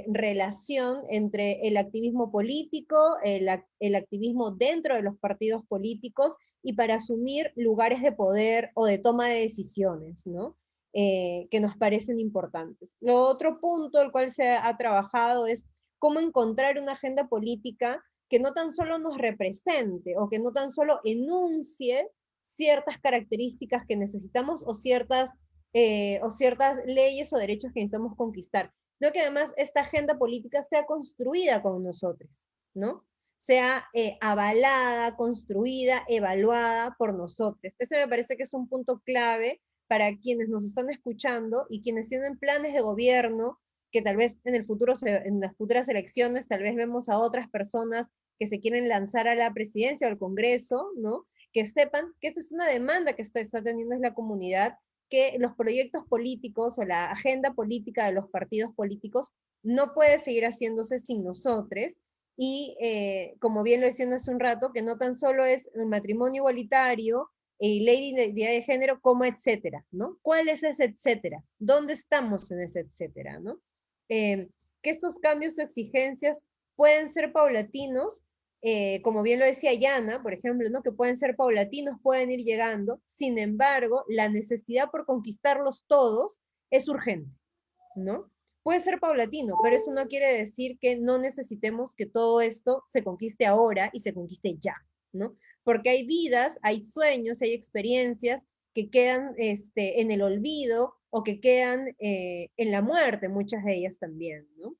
relación entre el activismo político, el activismo dentro de los partidos políticos y para asumir lugares de poder o de toma de decisiones, ¿no? Que nos parecen importantes. Lo otro punto, el cual se ha trabajado, es cómo encontrar una agenda política que no tan solo nos represente o que no tan solo enuncie ciertas características que necesitamos o ciertas leyes o derechos que necesitamos conquistar, sino que además esta agenda política sea construida con nosotros, ¿no? Sea avalada, construida, evaluada por nosotros. Ese me parece que es un punto clave para quienes nos están escuchando y quienes tienen planes de gobierno, que tal vez en el futuro, en las futuras elecciones, tal vez vemos a otras personas que se quieren lanzar a la presidencia o al Congreso, ¿no? Que sepan que esta es una demanda que está teniendo la comunidad, que los proyectos políticos o la agenda política de los partidos políticos no puede seguir haciéndose sin nosotros, y como bien lo decían hace un rato, que no tan solo es el matrimonio igualitario y ley de identidad de género, como etcétera, ¿no? ¿Cuál es ese etcétera? ¿Dónde estamos en ese etcétera, no? Que estos cambios o exigencias pueden ser paulatinos, como bien lo decía Yana, por ejemplo, ¿no? Que pueden ser paulatinos, pueden ir llegando, sin embargo, la necesidad por conquistarlos todos es urgente, ¿no? Puede ser paulatino, pero eso no quiere decir que no necesitemos que todo esto se conquiste ahora y se conquiste ya, ¿no? Porque hay vidas, hay sueños, hay experiencias que quedan en el olvido o que quedan en la muerte, muchas de ellas también, ¿no?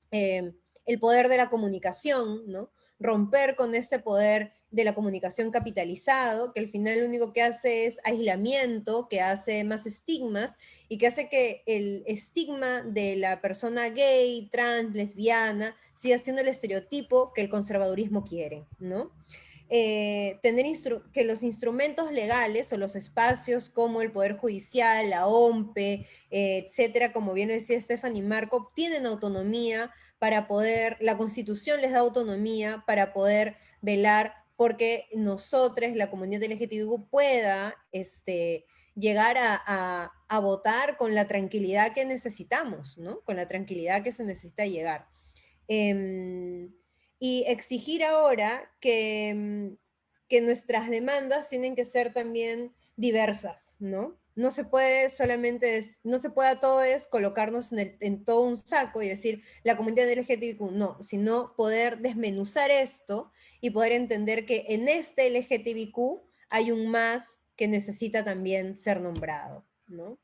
El poder de la comunicación, ¿no? Romper con ese poder de la comunicación capitalizado, que al final lo único que hace es aislamiento, que hace más estigmas y que hace que el estigma de la persona gay, trans, lesbiana, siga siendo el estereotipo que el conservadurismo quiere, ¿no? Que los instrumentos legales o los espacios como el Poder Judicial, la OMPE, etcétera, como bien decía Stephanie Marco, tienen autonomía para poder, la Constitución les da autonomía para poder velar porque nosotros, la comunidad LGTBIQ, pueda llegar a votar con la tranquilidad que necesitamos, ¿no? Con la tranquilidad que se necesita llegar. Y exigir ahora que nuestras demandas tienen que ser también diversas, ¿no? No se puede solamente, no se puede a todos colocarnos en todo un saco y decir la comunidad LGTBIQ, no, sino poder desmenuzar esto y poder entender que en este LGTBIQ hay un más que necesita también ser nombrado, ¿no?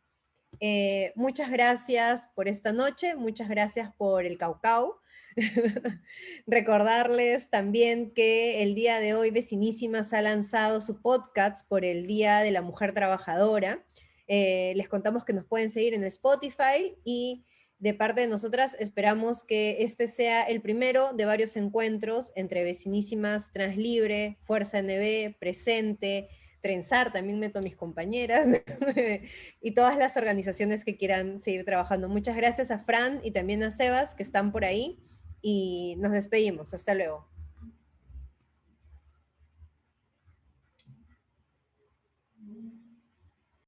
Muchas gracias por esta noche, muchas gracias por el caucao. Recordarles también que el día de hoy Vecinísimas ha lanzado su podcast por el Día de la Mujer Trabajadora. Les contamos que nos pueden seguir en Spotify y de parte de nosotras esperamos que este sea el primero de varios encuentros entre Vecinísimas, Translibre, Fuerza NB, Presente, Trenzar, también meto a mis compañeras, y todas las organizaciones que quieran seguir trabajando. Muchas gracias a Fran y también a Sebas que están por ahí y nos despedimos. Hasta luego.